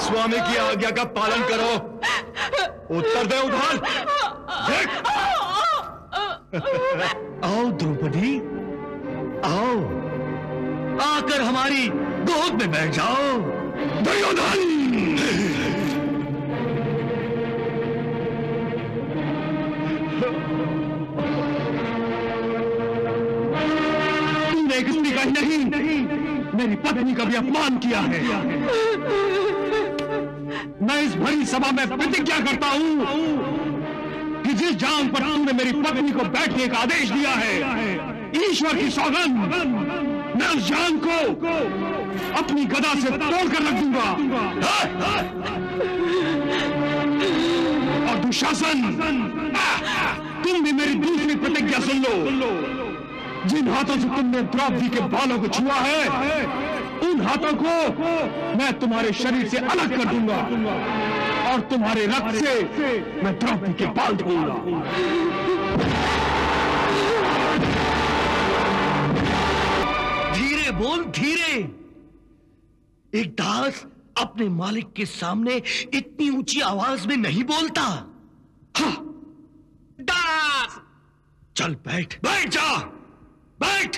स्वामी की आज्ञा का पालन करो। उत्तर दे उधार। आओ द्रौपदी, आओ, आकर हमारी गोद में बैठ जाओ। दुर्योधन! तूने एक स्त्री का ही नहीं, मेरी पत्नी का भी अपमान किया है। मैं इस भरी सभा में प्रतिज्ञा करता हूं कि जिस जान पर तूने मेरी पत्नी को बैठने का आदेश दिया है, ईश्वर की सौगंध, मैं उस जान को अपनी गदा से तोड़कर रख दूंगा। और दुशासन, तुम भी मेरी दूसरी प्रतिज्ञा सुन लो। जिन हाथों से तुमने द्रौपदी के बालों को छुआ है, उन हाथों को मैं तुम्हारे शरीर से अलग कर दूंगा और तुम्हारे रक्त से मैं द्रौपदी के बाल धोऊंगा। धीरे बोल, धीरे। एक दास अपने मालिक के सामने इतनी ऊंची आवाज में नहीं बोलता। हाँ, दास, चल बैठ, बैठ जा, बैठ।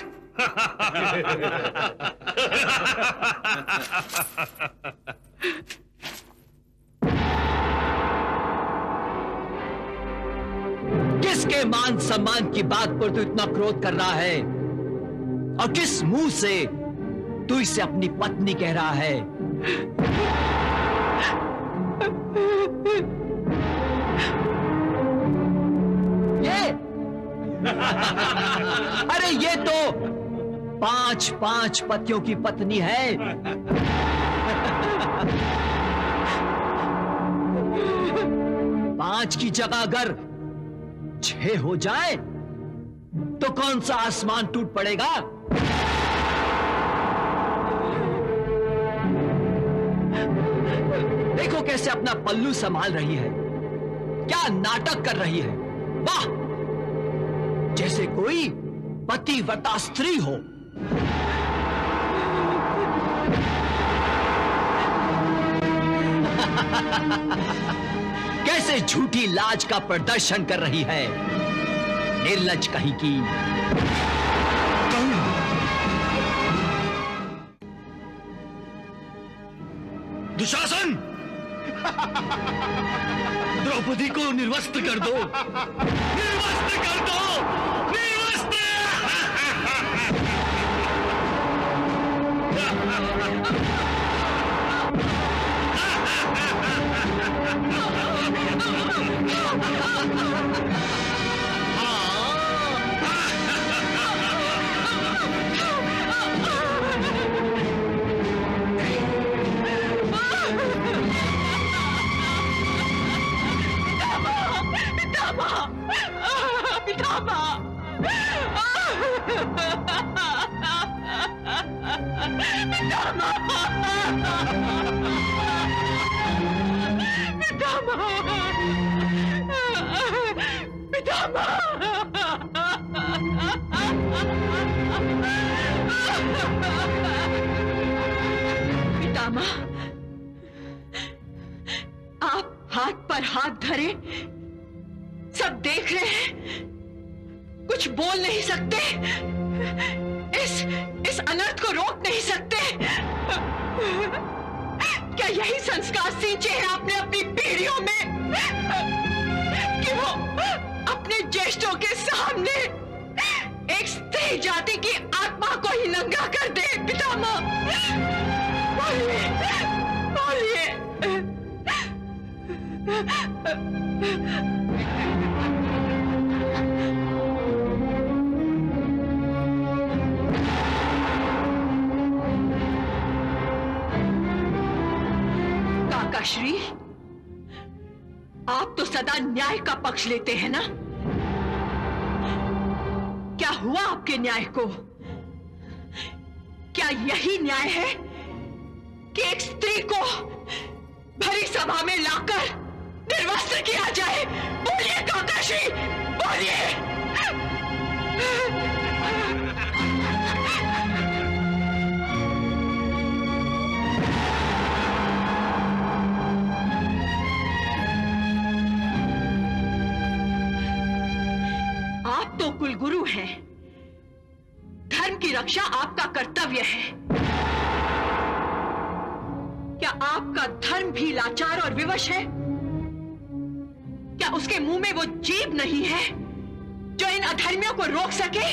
किसके मान सम्मान की बात पर तू इतना क्रोध कर रहा है और किस मुंह से तू इसे अपनी पत्नी कह रहा है? ये अरे ये तो 5 पतियों की पत्नी है। 5 की जगह अगर 6 हो जाए तो कौन सा आसमान टूट पड़ेगा? देखो कैसे अपना पल्लू संभाल रही है, क्या नाटक कर रही है। वाह, जैसे कोई पतिव्रता स्त्री हो। कैसे झूठी लाज का प्रदर्शन कर रही है, निर्लज कहीं की। दुशासन, द्रौपदी को निर्वस्त्र कर दो, निर्वस्त्र कर दो, निर्वस्त्र। पितामह, आप हाथ पर हाथ धरे सब देख रहे हैं, कुछ बोल नहीं सकते, इस अनर्थ को रोक नहीं सकते। क्या यही संस्कार सींचे हैं आपने अपनी पीढ़ियों में कि वो अपने ज्येष्ठों के सामने एक स्त्री जाति की आत्मा को ही नंगा कर दे? पितामह, बोलिए, बोलिए। काकाश्री, आप तो सदा न्याय का पक्ष लेते हैं ना? क्या हुआ आपके न्याय को? क्या यही न्याय है कि एक स्त्री को भरी सभा में लाकर निर्वस्त्र किया जाए? बोलिए काकाश्री, बोलिए। रक्षा आपका कर्तव्य है। क्या आपका धर्म भी लाचार और विवश है? क्या उसके मुंह में वो जीभ नहीं है जो इन अधर्मियों को रोक सके?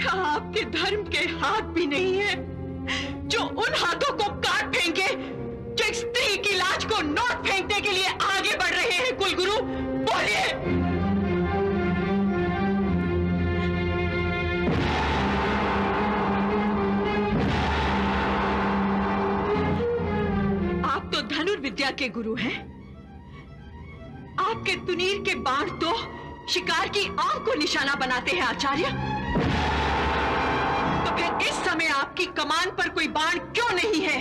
क्या आपके धर्म के हाथ भी नहीं है जो उन हाथों को काट फेंके जो एक स्त्री की लाज को नोट फेंकने के लिए आगे बढ़ रहे हैं? कुलगुरु बोलिए। आप तो धनुर्विद्या के गुरु हैं। आपके तुनीर के बाण तो शिकार की आंख को निशाना बनाते हैं आचार्य। तो फिर इस समय आपकी कमान पर कोई बाण क्यों नहीं है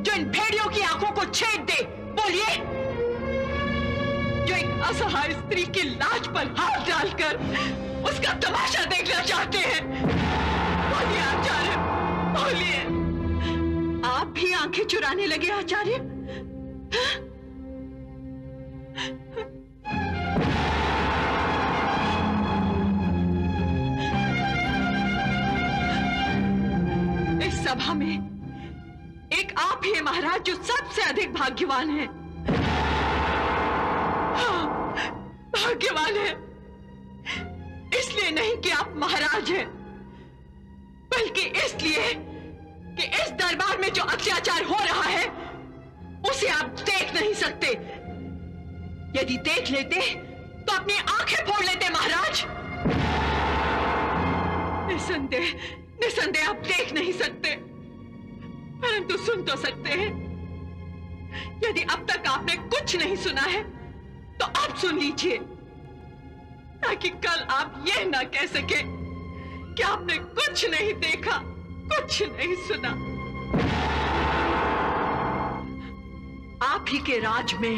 जो इन भेड़ियों की आंखों को छेद दे? बोलिए। जो एक असहाय स्त्री की लाज पर हाथ डालकर उसका तमाशा देखना चाहते हैं। बोलिए आचार्य, बोलिए। आप भी आंखें चुराने लगे आचार्य? इस सभा में एक आप ही हैं महाराज जो सबसे अधिक भाग्यवान हैं। हाँ, भाग्यवान है इसलिए नहीं कि आप महाराज हैं, बल्कि इसलिए कि इस दरबार में जो अत्याचार हो रहा है उसे आप देख नहीं सकते। यदि देख लेते तो अपनी आंखें फोड़ लेते महाराज। निसंदेह आप देख नहीं सकते, परंतु सुन तो सकते हैं। यदि अब तक आपने कुछ नहीं सुना है तो अब सुन लीजिए, ताकि कल आप यह ना कह सके कि आपने कुछ नहीं देखा, कुछ नहीं सुना। आप ही के राज में,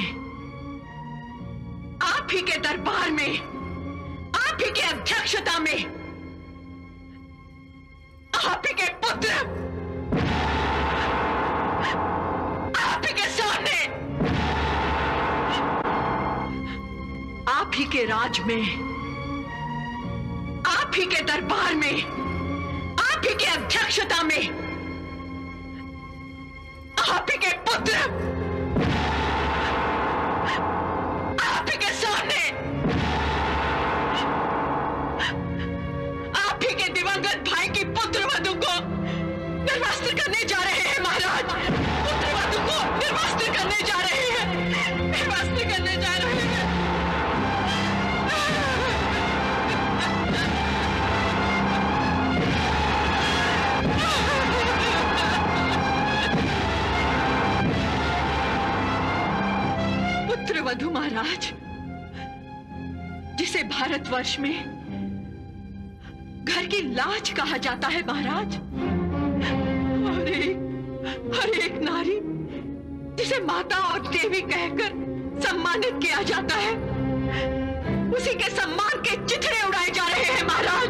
आप ही के दरबार में, आप ही के अध्यक्षता में, आप ही के पुत्र, आप ही के सामने, आप ही के राज में, आप ही के दरबार में, आप ही के अध्यक्षता में, आप ही के पुत्र, आप ही के सामने, आप ही के दिवंगत भाई की पुत्र वधु को निर्वस्त्र करने जा रहे हैं महाराज। पुत्र वधु को निर्वस्त्र करने जा रहे हैं, निर्वस्त्र करने जा रहे हैं। पुत्र वधु महाराज, जिसे भारतवर्ष में घर की लाज कहा जाता है महाराज, हर एक नारी जिसे माता और देवी कहकर सम्मानित किया जाता है, उसी के सम्मान के चिथड़े उड़ाए जा रहे हैं महाराज,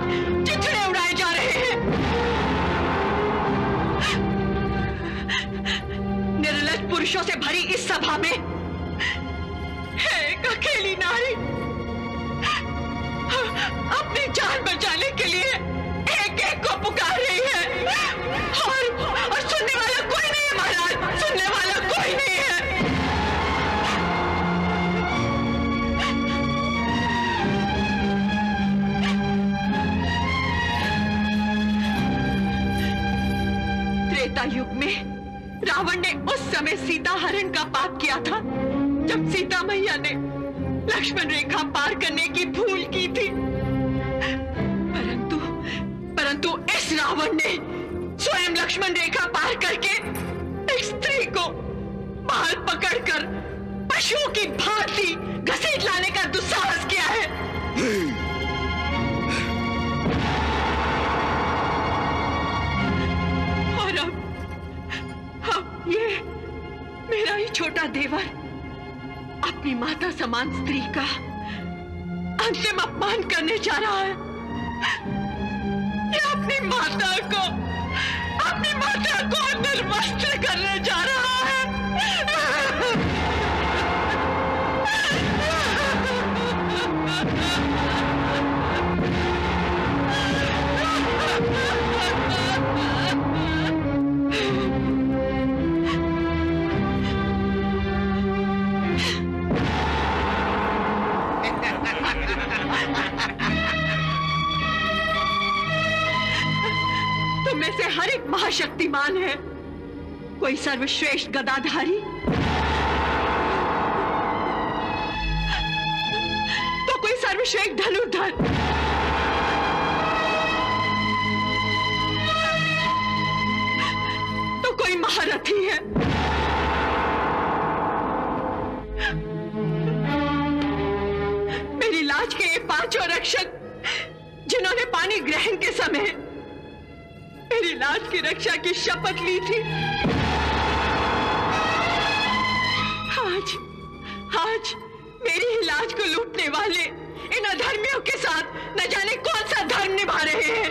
चिथड़े उड़ाए जा रहे हैं। निर्लज्ज पुरुषों से भरी इस सभा में एक अकेली नारी अपनी जान बचाने के लिए एक एक को पुकार रही है, और सुनने वाला कोई नहीं है महाराज, सुनने वाला कोई नहीं है। त्रेता युग में रावण ने उस समय सीता हरण का पाप किया था जब सीता मैया ने लक्ष्मण रेखा पार करने की भूल की थी। परंतु इस रावण ने स्वयं लक्ष्मण रेखा पार करके एक स्त्री को बाल पकड़कर पशुओं की भांति घसीट लाने का दुस्साहस किया है। और अब ये मेरा ही छोटा देवर अपनी माता समान स्त्री का अंतिम अपमान करने जा रहा है। ये अपनी माता को निर्वस्त्र करने जा रहा है। महाशक्तिमान है, कोई सर्वश्रेष्ठ गदाधारी, तो कोई सर्वश्रेष्ठ धनुर्धर, तो कोई महारथी है। मेरी लाज के ये पांचों रक्षक जिन्होंने पानी ग्रहण के समय मेरी लाज की रक्षा की शपथ ली थी, आज मेरी ही लाज को लूटने वाले इन अधर्मियों के साथ न जाने कौन सा धर्म निभा रहे हैं।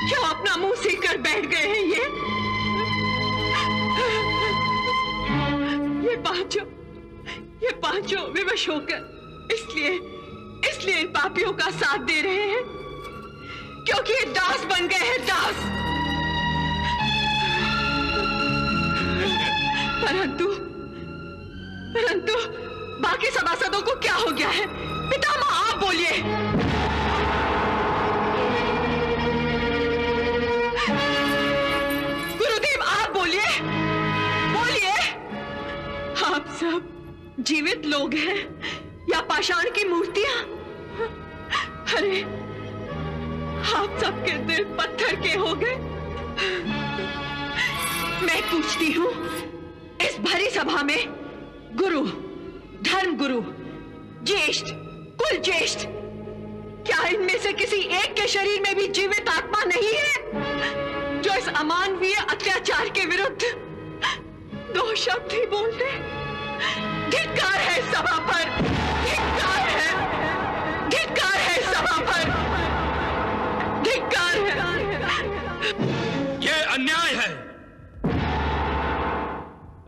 क्यों अपना मुंह सीख कर बैठ गए हैं ये पांचों विवश होकर इसलिए इन पापियों का साथ दे रहे हैं क्योंकि ये दास बन गए हैं, दास। परंतु बाकी सभासदों को क्या हो गया है? पितामह आप बोलिए। गुरुदेव आप बोलिए। आप सब जीवित लोग हैं या पाषाण की मूर्तियां? अरे आप सबके दिल पत्थर के हो गए। मैं पूछती हूं, इस भरी सभा में गुरु, धर्म गुरु, ज्येष्ठ, कुल ज्येष्ठ, क्या इनमें से किसी एक के शरीर में भी जीवित आत्मा नहीं है जो इस अमानवीय अत्याचार के विरुद्ध दो शब्द ही बोल दे? धिक्कार है सभा पर, धिक्कार है सभा पर, धिक्कार है। ये अन्याय है,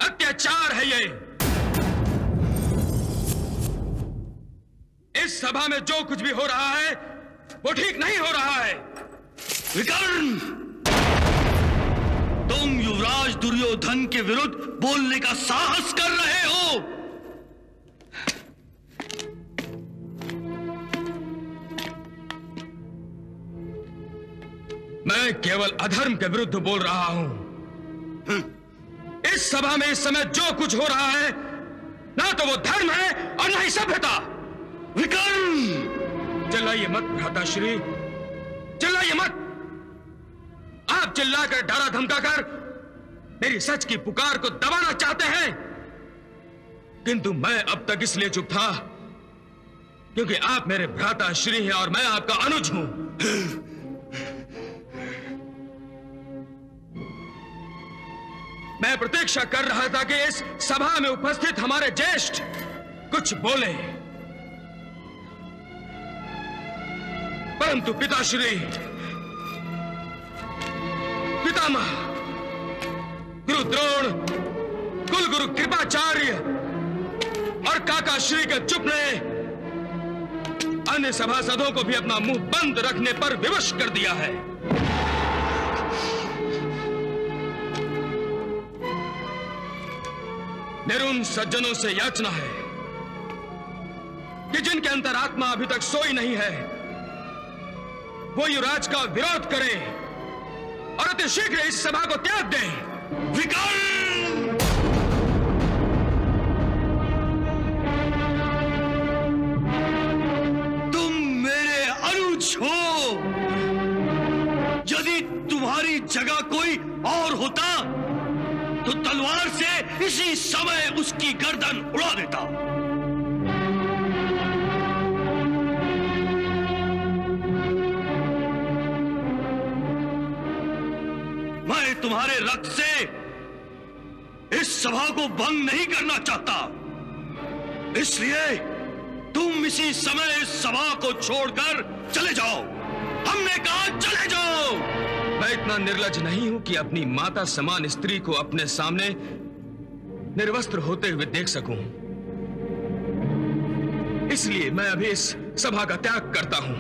अत्याचार है ये। इस सभा में जो कुछ भी हो रहा है वो ठीक नहीं हो रहा है। विकर्ण, तुम युवराज दुर्योधन के विरुद्ध बोलने का साहस कर रहे हो। मैं केवल अधर्म के विरुद्ध बोल रहा हूं। इस सभा में इस समय जो कुछ हो रहा है ना तो वो धर्म है और ना ही सभ्यता। विकर्ण, चिल्लाइए मत भ्राताश्री, चिल्लाइए मत। आप चिल्लाकर डरा धमकाकर मेरी सच की पुकार को दबाना चाहते हैं, किंतु मैं अब तक इसलिए चुप था क्योंकि आप मेरे भ्राताश्री हैं और मैं आपका अनुज हूं। मैं प्रतीक्षा कर रहा था कि इस सभा में उपस्थित हमारे ज्येष्ठ कुछ बोले, परंतु पिताश्री, पितामह, गुरु द्रोण, कुल गुरु कृपाचार्य और काका श्री के चुप ने अन्य सभासदों को भी अपना मुंह बंद रखने पर विवश कर दिया है। मेरी उन सज्जनों से याचना है कि जिनके अंतरात्मा अभी तक सोई नहीं है वो युवराज का विरोध करें और अति शीघ्र इस सभा को त्याग दें। विकर्ण, तुम मेरे अनुज हो। यदि तुम्हारी जगह कोई और होता तो तलवार से इसी समय उसकी गर्दन उड़ा देता। मैं तुम्हारे रक्त से इस सभा को भंग नहीं करना चाहता, इसलिए तुम इसी समय इस सभा को छोड़कर चले जाओ। हमने कहा चले जाओ। मैं इतना निर्लज नहीं हूं कि अपनी माता समान स्त्री को अपने सामने निर्वस्त्र होते हुए देख सकूं। इसलिए मैं अभी इस सभा का त्याग करता हूं,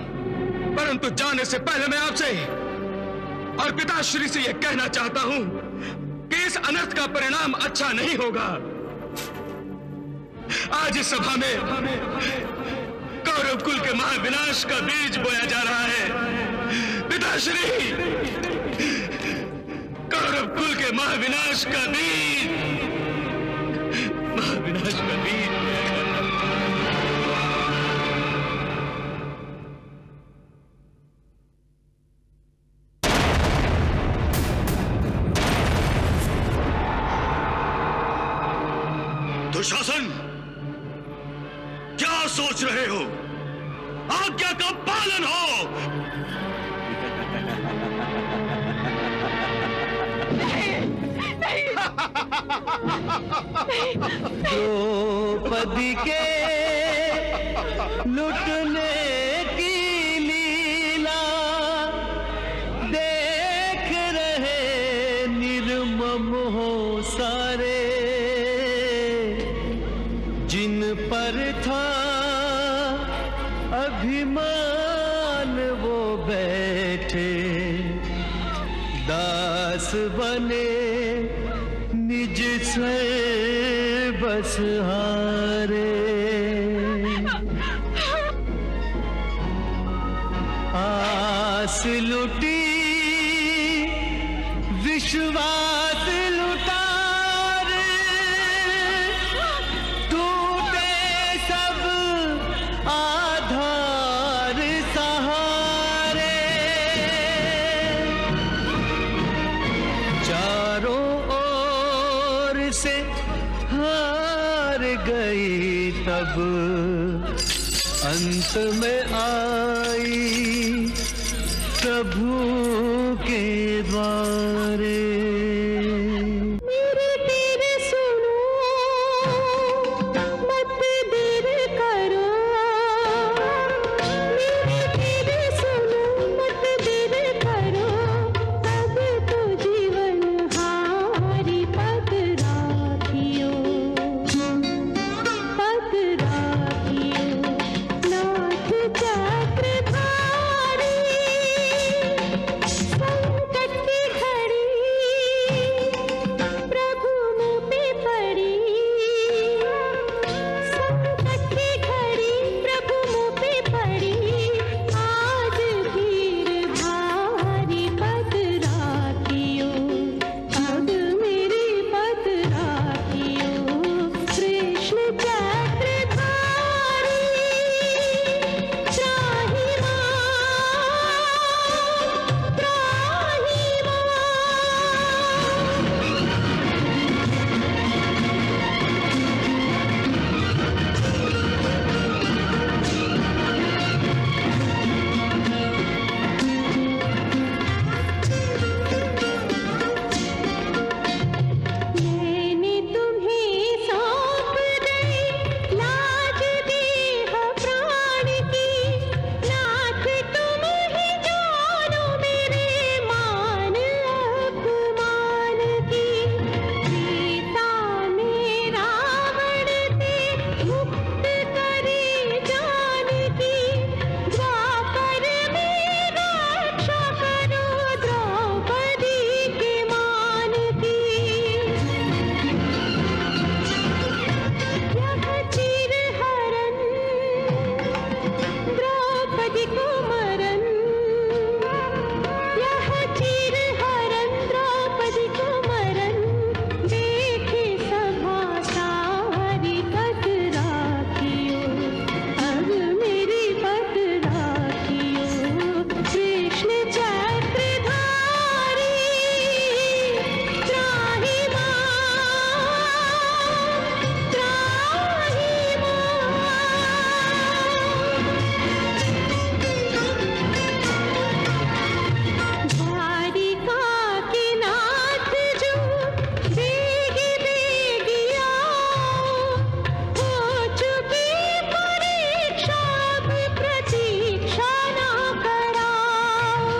परंतु जाने से पहले मैं आपसे और पिताश्री से यह कहना चाहता हूं कि इस अनर्थ का परिणाम अच्छा नहीं होगा। आज इस सभा में कौरव कुल के महाविनाश का बीज बोया जा रहा है। पिताश्री, कौरव कुल के महाविनाश का बीज, महाविनाश का बीज। दुशासन, क्या सोच रहे हो? आज्ञा का पालन हो। द्रौपदी के लुटने की लीला देख रहे निर्मम हो सारे, जिन पर था अभिमान वो बैठे दास बने निज से बस हारे। आस लुटी विश्वास लुटा रे, टूटे सब आधार सहारे। चारों ओर से हार गई तब अंत में आई प्रभु के द्वारे। मेरे तेरे सुनो, मत देर करो। मेरे तेरे सुनो, मत देर करो। अब तो जीवन हारी पद राखियो, पद राखियो। नाथ चक्रधारी, संकट की घड़ी प्रभु मुँह पे पड़ी। संकट की घड़ी प्रभु मुँह पे पड़ी। आज भीड़ भारी पद राखियो, अब मेरी पद राखियो। कृष्ण चक्रधारी, त्राहि मैंने तुम्हें सौंप दी लाज देह प्राण की। नाथ तुम ही जानो मेरे मान अपमान की। सीता में रावण से मुक्त करे जानकी। द्वापर में रक्षा करो द्रौपदी के मान की। यह चीर हरण द्रौपदी को मरण। यह चीर हरण द्रौपदी को मरण। देखे सभा सारी पद राखियो, अब मेरी पद राखियो। कृष्ण चक्रधारी, त्राहि द्वारिका के नाथ जो बेगी बेगी आओ। हो चुकी परीक्षा, अब प्रतीक्षा ना कराओ।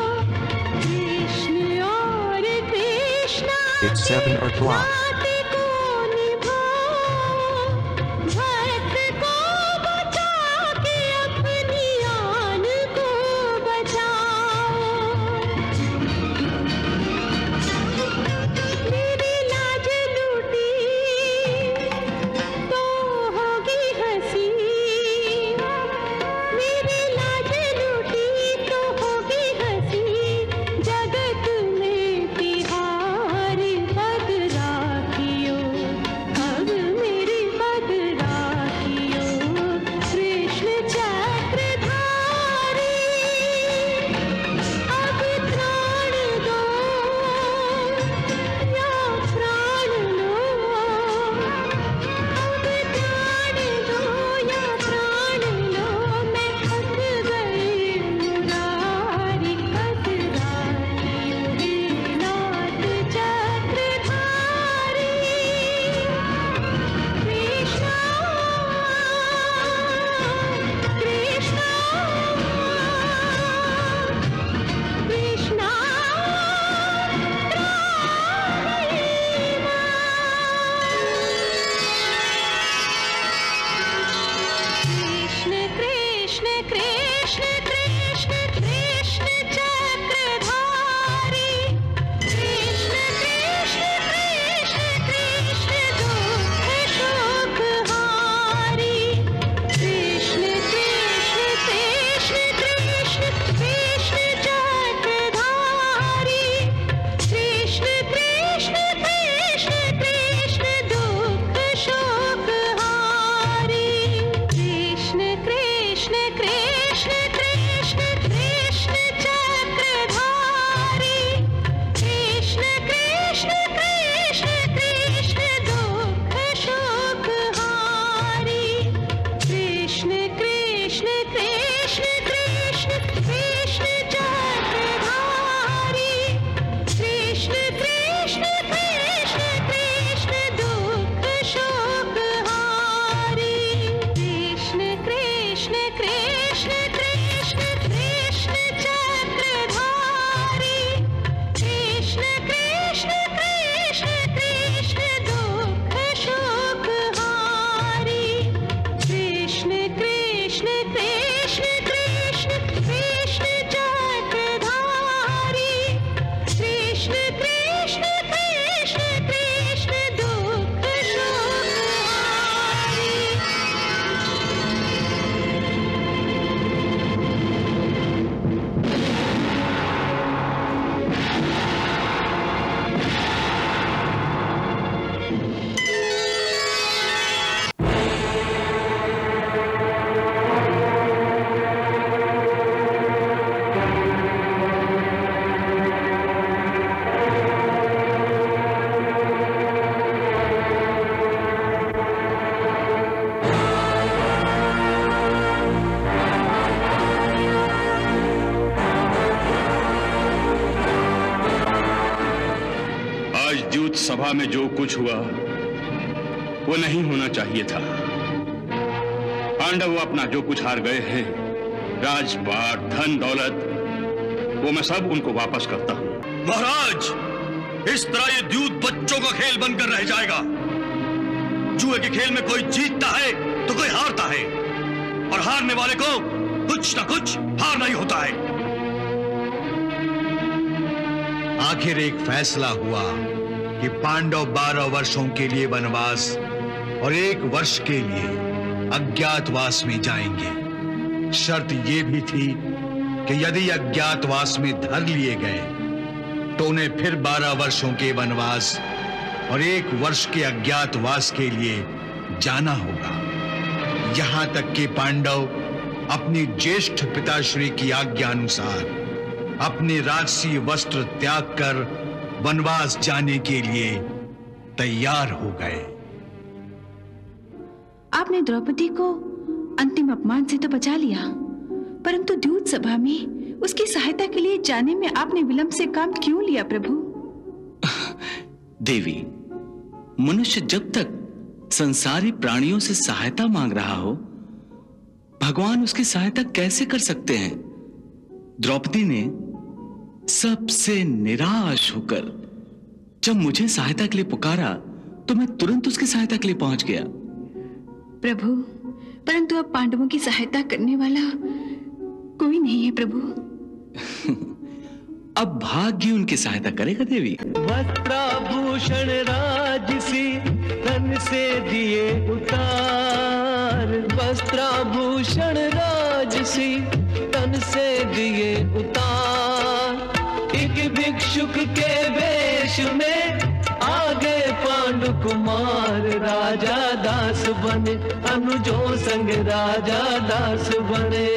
कृष्ण और कृष्णा It's 7 o'clock. नाते को निभाओ। भक्त को बचा के अपनी आन को बचाओ। मेरी लाज लूटी तो होगी हंसी। मेरी लाज लूटी तो होगी हंसी। सभा में जो कुछ हुआ वो नहीं होना चाहिए था। पांडव अपना जो कुछ हार गए हैं, राजपाट, धन दौलत, वो मैं सब उनको वापस करता हूं। महाराज, इस तरह ये द्यूत बच्चों का खेल बनकर रह जाएगा। जुए के खेल में कोई जीतता है तो कोई हारता है, और हारने वाले को कुछ ना कुछ हारना ही होता है। आखिर एक फैसला हुआ कि पांडव 12 वर्षों के लिए वनवास और 1 वर्ष के लिए अज्ञातवास में जाएंगे। शर्त यह भी थी कि यदि अज्ञातवास में धर लिए गए तो उन्हें फिर 12 वर्षों के वनवास और 1 वर्ष के अज्ञातवास के लिए जाना होगा। यहां तक कि पांडव अपनी ज्येष्ठ पिताश्री की आज्ञा अनुसार अपने राजसी वस्त्र त्याग कर वनवास जाने के लिए तैयार हो गए। आपने द्रौपदी को अंतिम अपमान से तो बचा लिया, परंतु द्यूत सभा में उसकी सहायता के लिए जाने में आपने विलंब से काम क्यों लिया प्रभु? देवी, मनुष्य जब तक संसारी प्राणियों से सहायता मांग रहा हो, भगवान उसकी सहायता कैसे कर सकते हैं? द्रौपदी ने सबसे निराश होकर जब मुझे सहायता के लिए पुकारा तो मैं तुरंत उसकी सहायता के लिए पहुंच गया। प्रभु, परंतु अब पांडवों की सहायता करने वाला कोई नहीं है प्रभु। अब भाग्य उनकी सहायता करेगा देवी। वस्त्राभूषण राजसी तन से दिए उतार, वस्त्राभूषण राजसी तन से दिए उतार। एक भिक्षुक के वेश में आगे पांडु कुमार, राजा दास बने अनुजों संग राजा दास बने।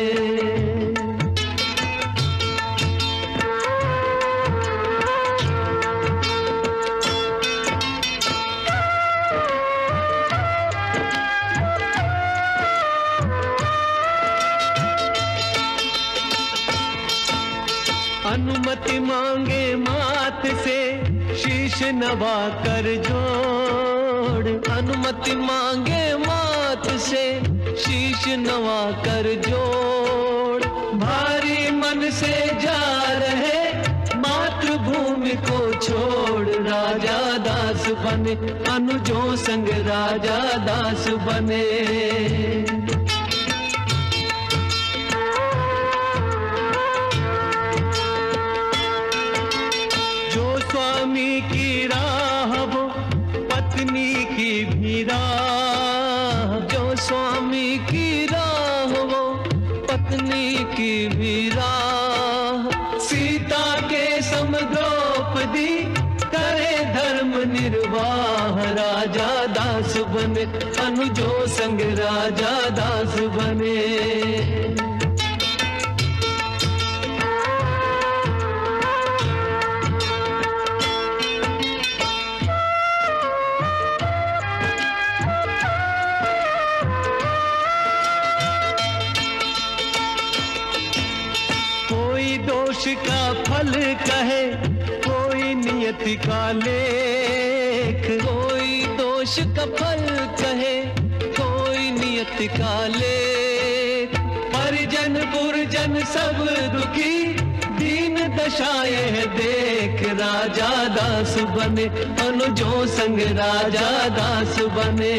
अनुमति मांगे मात से शीश नवा कर जोड़, अनुमति मांगे मात से शीश नवा कर जोड़। भारी मन से जा रहे मातृभूमि को छोड़, राजा दास बने अनुजों संग राजा दास बने। स्वामी की राह वो पत्नी की भी राह, जो स्वामी की राह वो पत्नी की भी राह। सीता के सम द्रौपदी करे धर्म निर्वाह, राजा दास बने अनुजों संग राजा दास बने। दोष का फल कहे कोई नियति का लेख, कोई दोष का फल कहे कोई नियति का लेख। परिजन पुरजन सब दुखी दीन दशाएं है देख, राजा दास बने अनुजों संग राजा दास बने।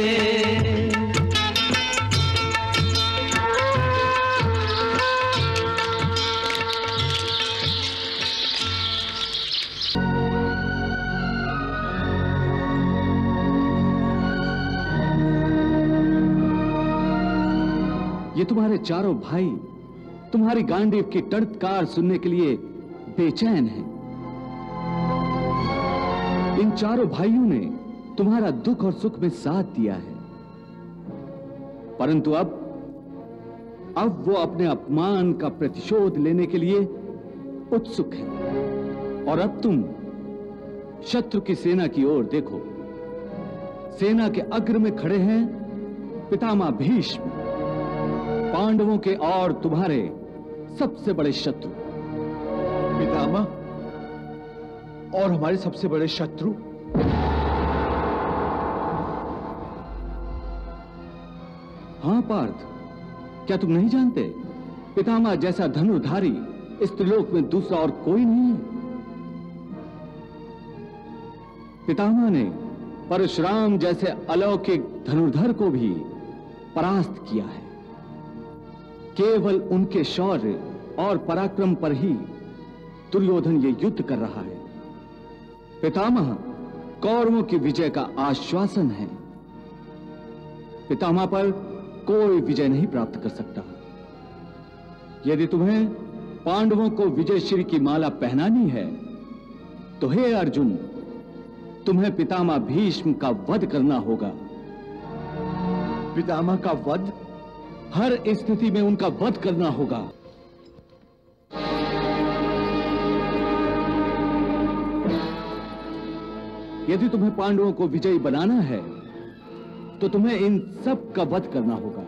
ये तुम्हारे चारों भाई तुम्हारी गांडीव की टड़कार सुनने के लिए बेचैन हैं। इन चारों भाइयों ने तुम्हारा दुख और सुख में साथ दिया है, परंतु अब वो अपने अपमान का प्रतिशोध लेने के लिए उत्सुक है। और अब तुम शत्रु की सेना की ओर देखो। सेना के अग्र में खड़े हैं पितामह भीष्म, पांडवों के और तुम्हारे सबसे बड़े शत्रु। पितामह और हमारे सबसे बड़े शत्रु? पार्थ, क्या तुम नहीं जानते पितामह जैसा धनुर्धारी इस त्रिलोक में दूसरा और कोई नहीं है। पितामह ने परशुराम जैसे अलौकिक धनुर्धर को भी परास्त किया है। केवल उनके शौर्य और पराक्रम पर ही दुर्योधन ये युद्ध कर रहा है। पितामह कौरवों की विजय का आश्वासन है। पितामह पर कोई विजय नहीं प्राप्त कर सकता। यदि तुम्हें पांडवों को विजयश्री की माला पहनानी है तो हे अर्जुन, तुम्हें पितामह भीष्म का वध करना होगा। पितामह का वध? हर स्थिति में उनका वध करना होगा। यदि तुम्हें पांडवों को विजयी बनाना है तो तुम्हें इन सब का वध करना होगा।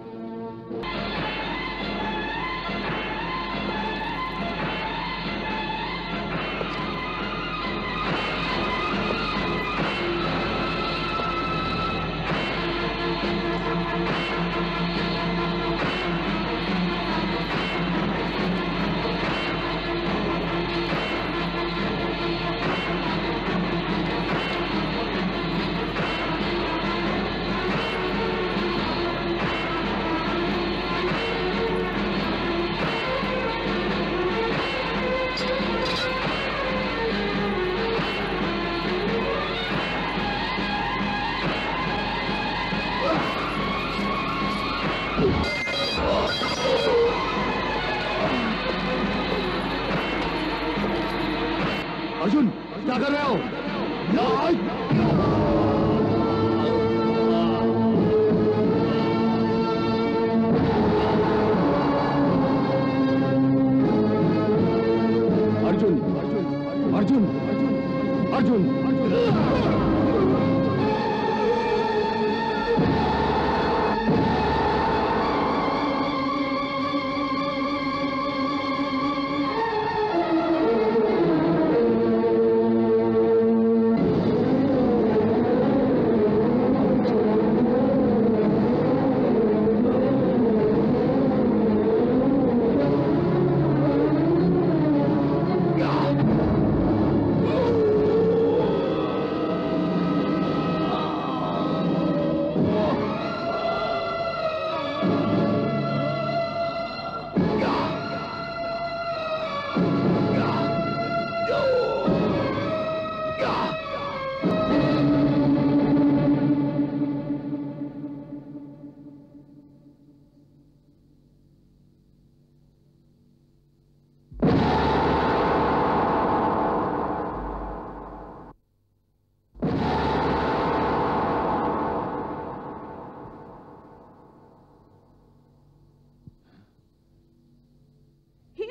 अर्जुन, क्या कर रहे हो? अर्जुन, अर्जुन, अर्जुन, अर्जुन,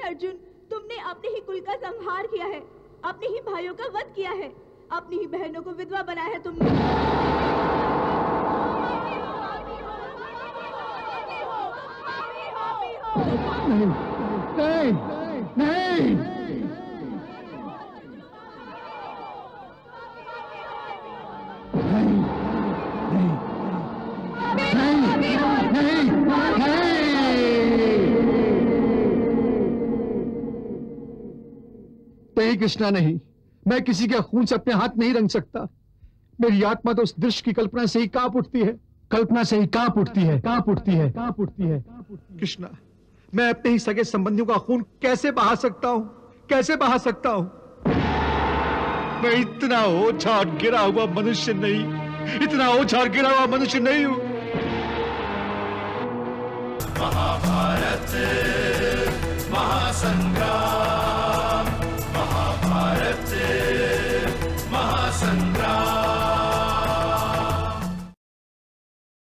अर्जुन, तुमने अपने ही कुल का संहार किया है, अपने ही भाइयों का वध किया है, अपनी ही बहनों को विधवा बनाया है तुमने। नहीं, नहीं, नहीं। कृष्णा नहीं, मैं किसी के खून से अपने हाथ नहीं रंग सकता। मेरी आत्मा तो उस दृश्य की कल्पना से ही कांप उठती है, कल्पना से ही कांप उठती है, कांप उठती है, कांप उठती है। कृष्णा, मैं अपने ही सगे संबंधियों का खून कैसे बहा सकता हूँ, कैसे बहा सकता हूँ? मैं इतना ओछा और गिरा हुआ मनुष्य नहीं, इतना ओछा और गिरा हुआ मनुष्य नहीं हूँ। महाभारत महासंग्राम